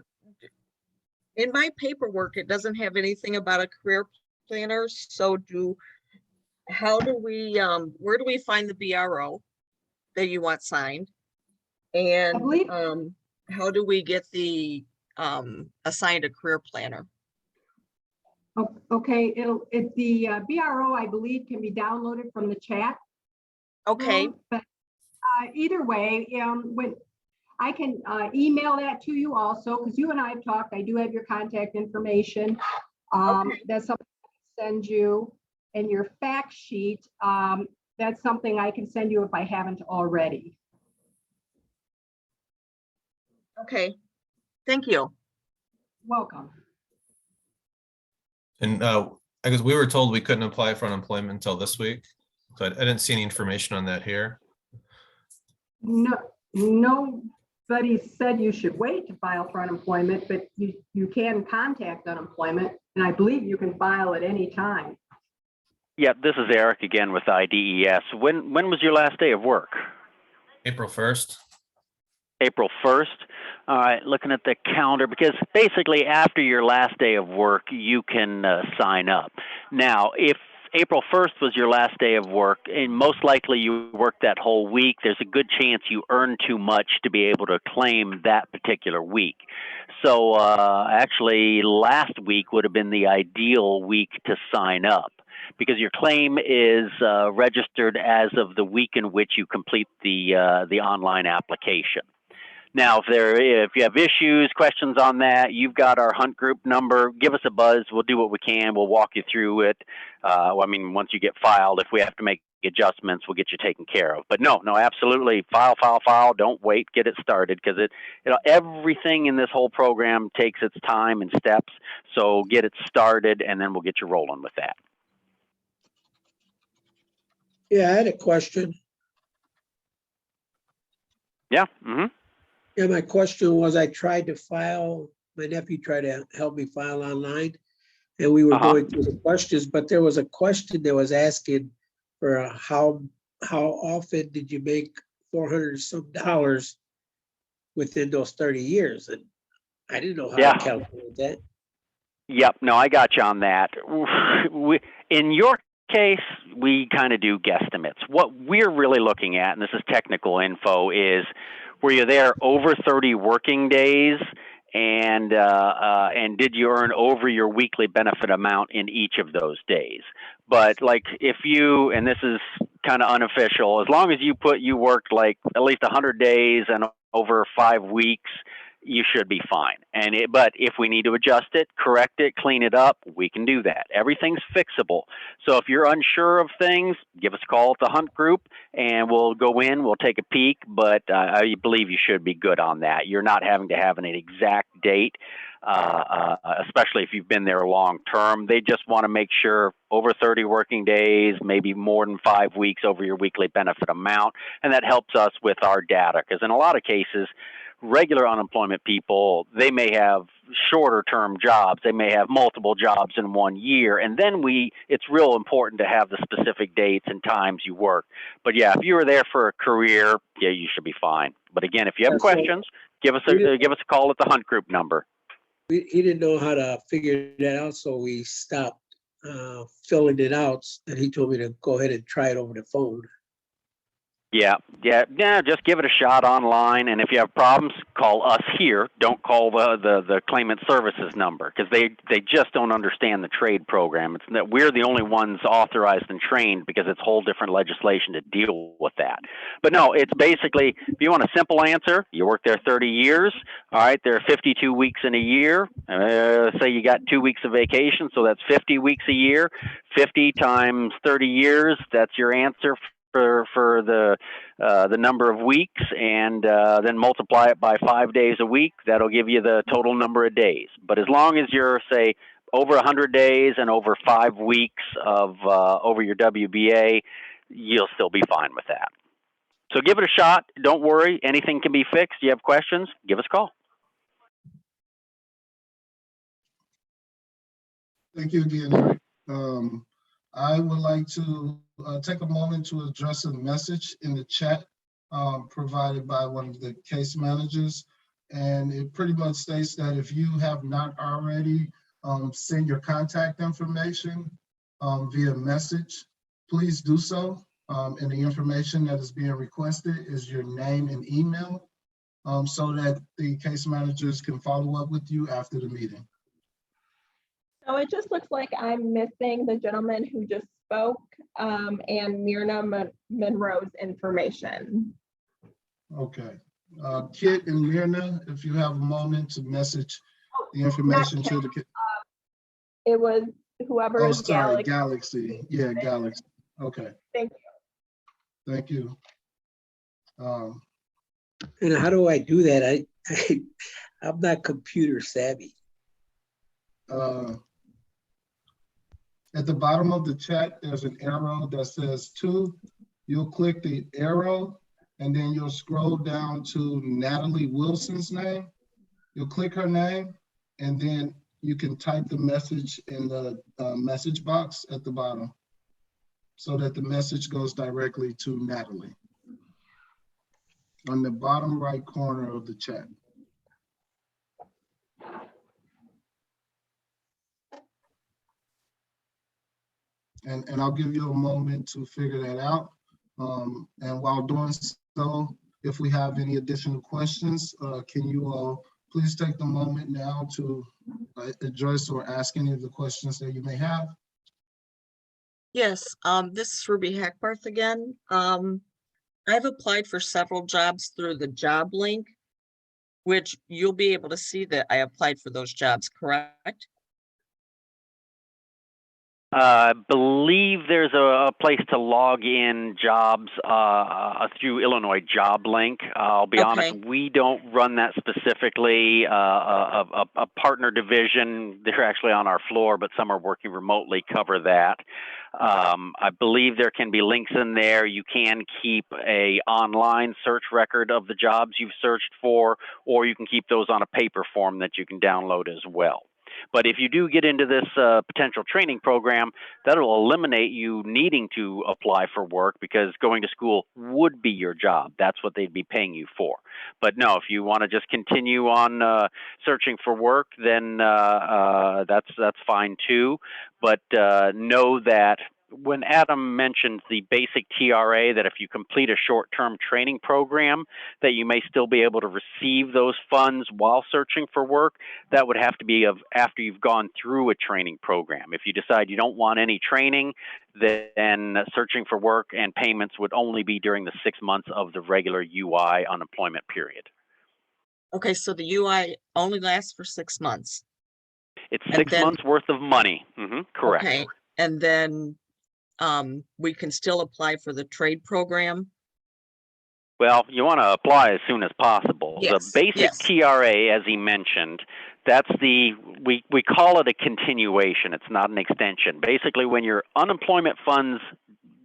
In my paperwork, it doesn't have anything about a career planner. So how do we, where do we find the BRO that you want signed? And believe- how do we get the assigned a career planner? Okay, the BRO, I believe, can be downloaded from the chat. Okay, But either way, when I can email that to you also, because you and I have talked, I do have your contact information. Okay. That's something I can send you, and your fact sheet, that's something I can send you if I haven't already. okay. Thank you. Welcome. And I guess we were told we couldn't apply for unemployment until this week. So I didn't see any information on that here. No, nobody said you should wait to file for unemployment, but you can contact unemployment, and I believe you can file at any time. Yeah, this is Eric again with IDES. When was your last day of work? April 1st. April 1st. All right, looking at the calendar, because basically after your last day of work, you can sign up. Now, if April 1st was your last day of work, and most likely you worked that whole week, there's a good chance you earned too much to be able to claim that particular week. So actually, last week would have been the ideal week to sign up, because your claim is registered as of the week in which you complete the online application. Now, if you have issues, questions on that, you've got our Hunt Group number. Give us a buzz. We'll do what we can. We'll walk you through it. I mean, once you get filed, if we have to make adjustments, we'll get you taken care of. But no, absolutely. File. Don't wait. Get it started, because everything in this whole program takes its time and steps. So get it started, and then we'll get you rolling with that. Yeah, I had a question. Yeah. Mm-hmm. Yeah, my question was, I tried to file, my nephew tried to help me file online, and we were going through the questions, but there was a question that was asking for how often did you make $400 some within those 30 years? And I didn't know how to calculate that. Yep. No, I got you on that. In your case, we kind of do guesstimates. What we're really looking at, and this is technical info, is were you there over 30 working days, and did you earn over your weekly benefit amount in each of those days? But like if you, and this is kind of unofficial, as long as you worked like at least 100 days and over 5 weeks, you should be fine. But if we need to adjust it, correct it, clean it up, we can do that. Everything's fixable. So if you're unsure of things, give us a call at the Hunt Group, and we'll go in, we'll take a peek, but I believe you should be good on that. You're not having to have an exact date, especially if you've been there long term. They just want to make sure over 30 working days, maybe more than 5 weeks over your weekly benefit amount, and that helps us with our data, because in a lot of cases, regular unemployment people, they may have shorter term jobs. They may have multiple jobs in 1 year. And then it's real important to have the specific dates and times you work. But yeah, if you were there for a career, yeah, you should be fine. But again, if you have questions, give us a call at the Hunt Group number. He didn't know how to figure that out, so we stopped filling it out, and he told me to go ahead and try it over the phone. Yeah, just give it a shot online, and if you have problems, call us here. Don't call the claimant services number, because they just don't understand the trade program. It's that we're the only ones authorized and trained, because it's whole different legislation to deal with that. But no, it's basically, if you want a simple answer, you work there 30 years, all right, there are 52 weeks in a year. Say you got 2 weeks of vacation, so that's 50 weeks a year. 50 times 30 years, that's your answer for the number of weeks, and then multiply it by 5 days a week. That'll give you the total number of days. But as long as you're, say, over 100 days and over 5 weeks of over your WBA, you'll still be fine with that. So give it a shot. Don't worry. Anything can be fixed. You have questions, give us a call. Thank you again, Eric. I would like to take a moment to address a message in the chat provided by one of the case managers. And it pretty much states that if you have not already sent your contact information via message, please do so. And the information that is being requested is your name and email, so that the case managers can follow up with you after the meeting. So it just looks like I'm missing the gentleman who just spoke and Myrna Monroe's information. Okay. Kit and Myrna, if you have a moment to message the information to the kid. It was whoever Oh, is sorry, Galaxy. Galaxy. Yeah, Galaxy. Okay, Thank you. thank you. And how do I do that? I'm not computer savvy. At the bottom of the chat, there's an arrow that says to. You'll click the arrow and then you'll scroll down to Natalie Wilson's name. You'll click her name and then you can type the message in the message box at the bottom so that the message goes directly to Natalie on the bottom right corner of the chat. And I'll give you a moment to figure that out. And while doing so, if we have any additional questions, can you all please take the moment now to address or ask any of the questions that you may have? Yes, this is Ruby Hackbarth again. I've applied for several jobs through the job link, which you'll be able to see that I applied for those jobs, correct? I believe there's a place to log in jobs through Illinois Job Link. I'll be honest, we don't run that specifically. A partner division, they're actually on our floor, but some are working remotely, cover that. I believe there can be links in there. You can keep a online search record of the jobs you've searched for, or you can keep those on a paper form that you can download as well. But if you do get into this potential training program, that'll eliminate you needing to apply for work because going to school would be your job. That's what they'd be paying you for. But no, if you want to just continue on searching for work, then that's fine too. But know that when Adam mentioned the basic TRA, that if you complete a short-term training program, that you may still be able to receive those funds while searching for work, that would have to be after you've gone through a training program. If you decide you don't want any training, then searching for work and payments would only be during the 6 months of the regular UI unemployment period. Okay, so the UI only lasts for 6 months. It's 6 months worth of money. Correct. Okay, and then we can still apply for the trade program. Well, you want to apply as soon as possible. Yes, The basic TRA, as he mentioned, that's we call it a continuation. It's not an extension. Basically, when your unemployment funds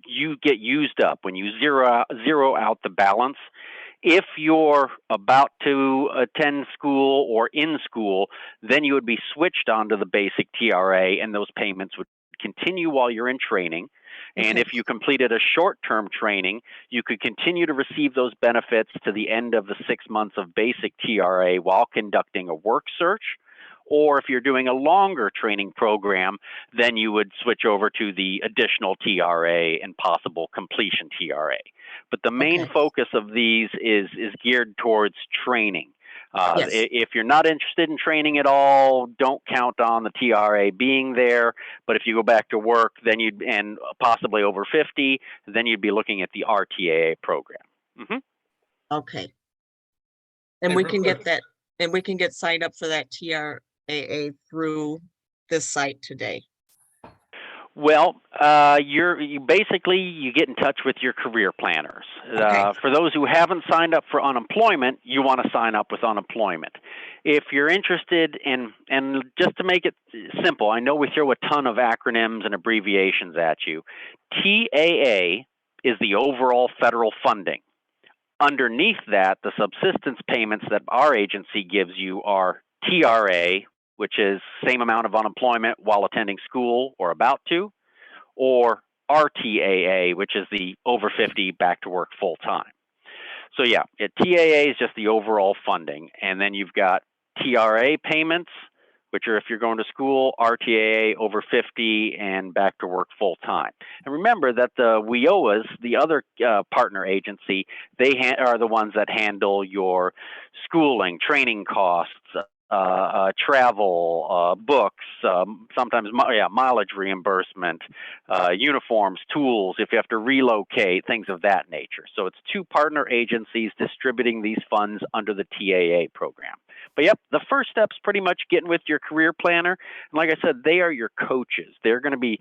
you get used up, when you zero out the balance, if you're about to attend school or in school, then you would be switched onto the basic TRA, and those payments would continue while you're in training. And if you completed a short-term training, you could continue to receive those benefits to the end of the 6 months of basic TRA while conducting a work search. Or if you're doing a longer training program, then you would switch over to the additional TRA and possible completion TRA. But the main focus of these is geared towards training. If you're not interested in training at all, don't count on the TRA being there. But if you go back to work, then and possibly over 50, then you'd be looking at the RTAA program. Okay. And we can get that, and we can get signed up for that TRAA through this site today. Well, you basically get in touch with your career planners. For those who haven't signed up for unemployment, you want to sign up with unemployment. If you're interested in, and just to make it simple, I know we throw a ton of acronyms and abbreviations at you. TAA is the overall federal funding. Underneath that, the subsistence payments that our agency gives you are TRA, which is same amount of unemployment while attending school or about to, or RTAA, which is the over 50 back to work full time. So yeah, TAA is just the overall funding. And then you've got TRA payments, which are if you're going to school, RTAA over 50 and back to work full time. And remember that the WIOAs, the other partner agency, they are the ones that handle your schooling, training costs, travel, books, sometimes mileage reimbursement, uniforms, tools, if you have to relocate, things of that nature. So it's two partner agencies distributing these funds under the TAA program. But yep, the first step's pretty much getting with your career planner. And like I said, they are your coaches. They're going to be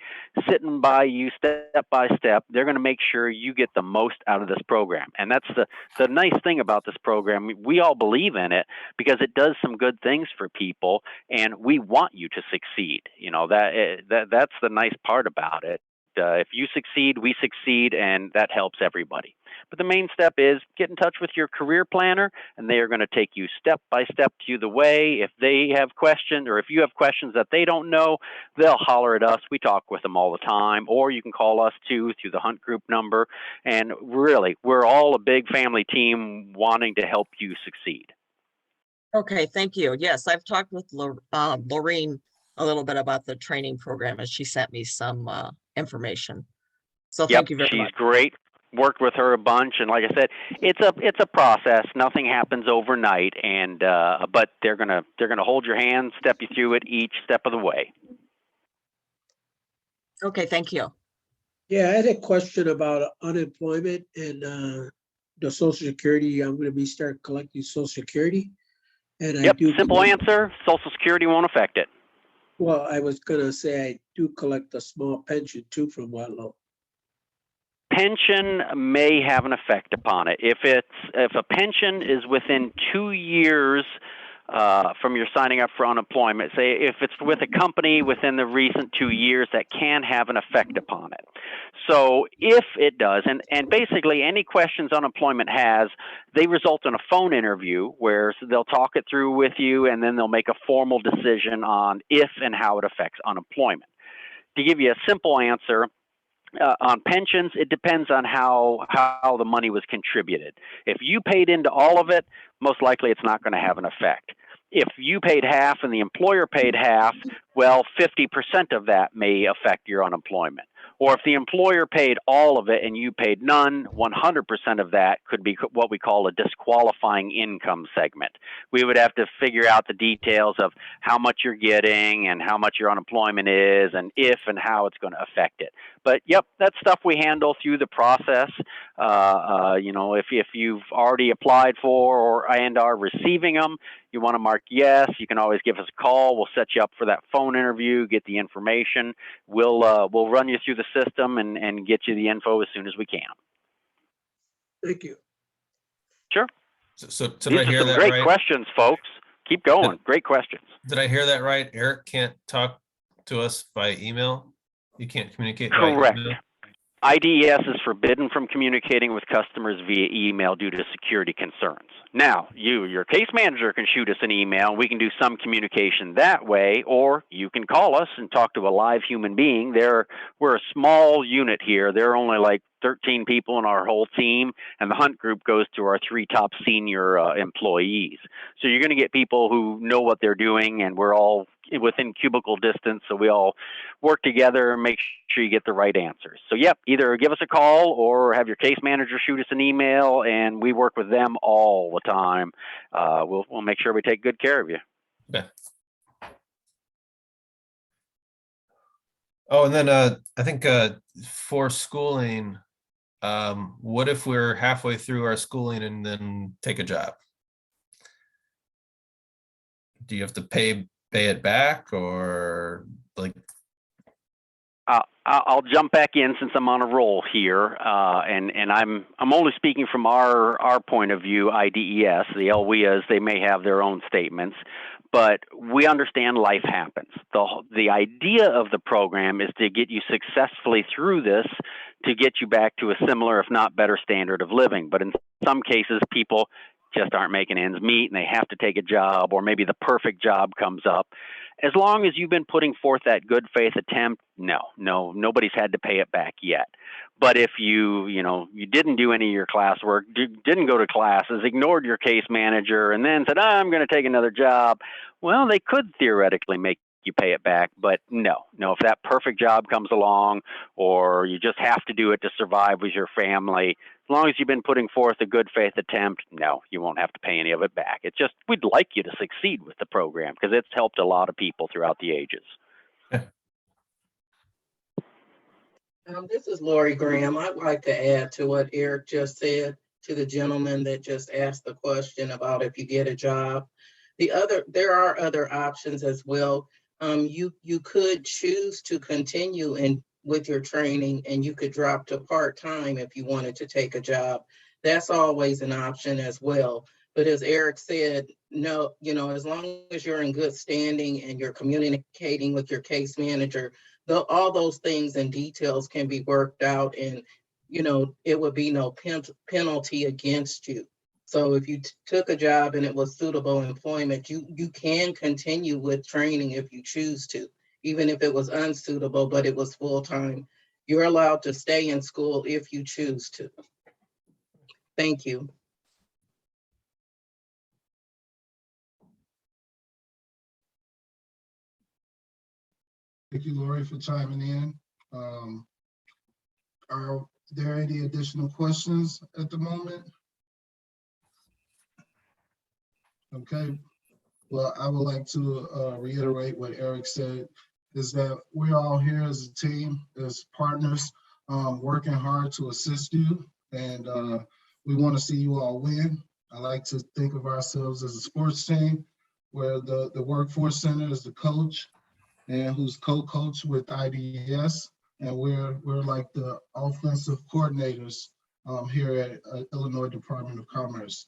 sitting by you step by step. They're going to make sure you get the most out of this program. And that's the nice thing about this program. We all believe in it because it does some good things for people, and we want you to succeed. You know, that's the nice part about it. If you succeed, we succeed, and that helps everybody. But the main step is get in touch with your career planner, and they are going to take you step by step through the way. If they have questions, or if you have questions that they don't know, they'll holler at us. We talk with them all the time, or you can call us too through the Hunt Group number. And really, we're all a big family team wanting to help you succeed. Okay, thank you. Yes, I've talked with Lorene a little bit about the training program, and she sent me some information. So thank you very much. She's great. Worked with her a bunch, and like I said, it's a process. Nothing happens overnight, and but they're gonna hold your hand, step you through it each step of the way. Okay, thank you. Yeah, I had a question about unemployment and the Social Security. I'm going to start collecting Social Security. And Yep, simple answer, Social Security won't affect it. Well, I was going to say I do collect a small pension too from Watlow. Pension may have an effect upon it. If a pension is within 2 years from your signing up for unemployment, say if it's with a company within the recent 2 years, that can have an effect upon it. So if it does, and basically any questions unemployment has, they result in a phone interview where they'll talk it through with you, and then they'll make a formal decision on if and how it affects unemployment. To give you a simple answer, on pensions, it depends on how the money was contributed. If you paid into all of it, most likely it's not going to have an effect. If you paid half and the employer paid half, well, 50% of that may affect your unemployment. Or if the employer paid all of it and you paid none, 100% of that could be what we call a disqualifying income segment. We would have to figure out the details of how much you're getting and how much your unemployment is and if and how it's going to affect it. But yep, that's stuff we handle through the process. You know, if you've already applied for and are receiving them, you want to mark yes, you can always give us a call. We'll set you up for that phone interview, get the information. We'll run you through the system and get you the info as soon as we can. Thank you. Sure. So did These I are hear some that great right? questions, folks. Keep going. Great questions. Did I hear that right? Eric can't talk to us by email? You can't communicate by Correct. email? IDES is forbidden from communicating with customers via email due to security concerns. Now, your case manager can shoot us an email. We can do some communication that way, or you can call us and talk to a live human being. We're a small unit here. There are only like 13 people in our whole team, and the Hunt Group goes to our 3 top senior employees. So you're going to get people who know what they're doing, and we're all within cubicle distance, so we all work together and make sure you get the right answers. So yep, either give us a call or have your case manager shoot us an email, and we work with them all the time. We'll make sure we take good care of you. Okay. Oh, and then I think for schooling, what if we're halfway through our schooling and then take a job? Do you have to pay it back, or like? I'll jump back in since I'm on a roll here, and I'm only speaking from our point of view. IDES, the LWIAs, they may have their own statements, but we understand life happens. The idea of the program is to get you successfully through this, to get you back to a similar, if not better, standard of living. But in some cases, people just aren't making ends meet and they have to take a job, or maybe the perfect job comes up. As long as you've been putting forth that good faith attempt, nobody's had to pay it back yet. But if you didn't do any of your classwork, didn't go to classes, ignored your case manager, and then said, I'm going to take another job, well, they could theoretically make you pay it back. But no, if that perfect job comes along, or you just have to do it to survive with your family, as long as you've been putting forth a good faith attempt, no, you won't have to pay any of it back. It's just, we'd like you to succeed with the program because it's helped a lot of people throughout the ages. This is Lori Graham. I'd like to add to what Eric just said to the gentleman that just asked the question about if you get a job. There are other options as well. You could choose to continue with your training, and you could drop to part-time if you wanted to take a job. That's always an option as well. But as Eric said, no, as long as you're in good standing and you're communicating with your case manager, all those things and details can be worked out, and it would be no penalty against you. So if you took a job and it was suitable employment, you can continue with training if you choose to, even if it was unsuitable, but it was full-time. You're allowed to stay in school if you choose to. Thank you. Thank you, Lori, for chiming in. Are there any additional questions at the moment? Okay, well, I would like to reiterate what Eric said, is that we're all here as a team, as partners, working hard to assist you, and we want to see you all win. I like to think of ourselves as a sports team, where the Workforce Center is the coach, and who's co-coach with IDS, and we're like the offensive coordinators here at Illinois Department of Commerce.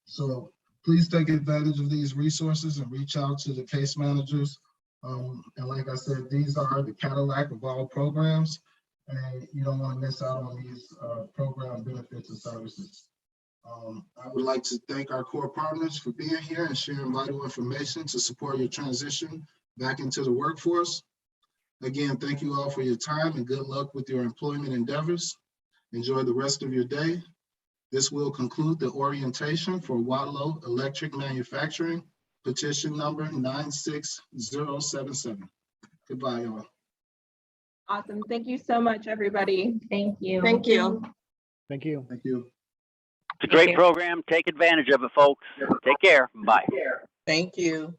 So please take advantage of these resources and reach out to the case managers. And like I said, these are the Cadillac of all programs, and you don't want to miss out on these program benefits and services. I would like to thank our core partners for being here and sharing vital information to support your transition back into the workforce. Again, thank you all for your time and good luck with your employment endeavors. Enjoy the rest of your day. This will conclude the orientation for Watlow Electric Manufacturing, petition number 96077. Goodbye, y'all. Awesome. Thank you so much, everybody. Thank you. Thank you. Thank you. Thank you. It's a great program. Take advantage of it, folks. Take care. Bye. Thank you.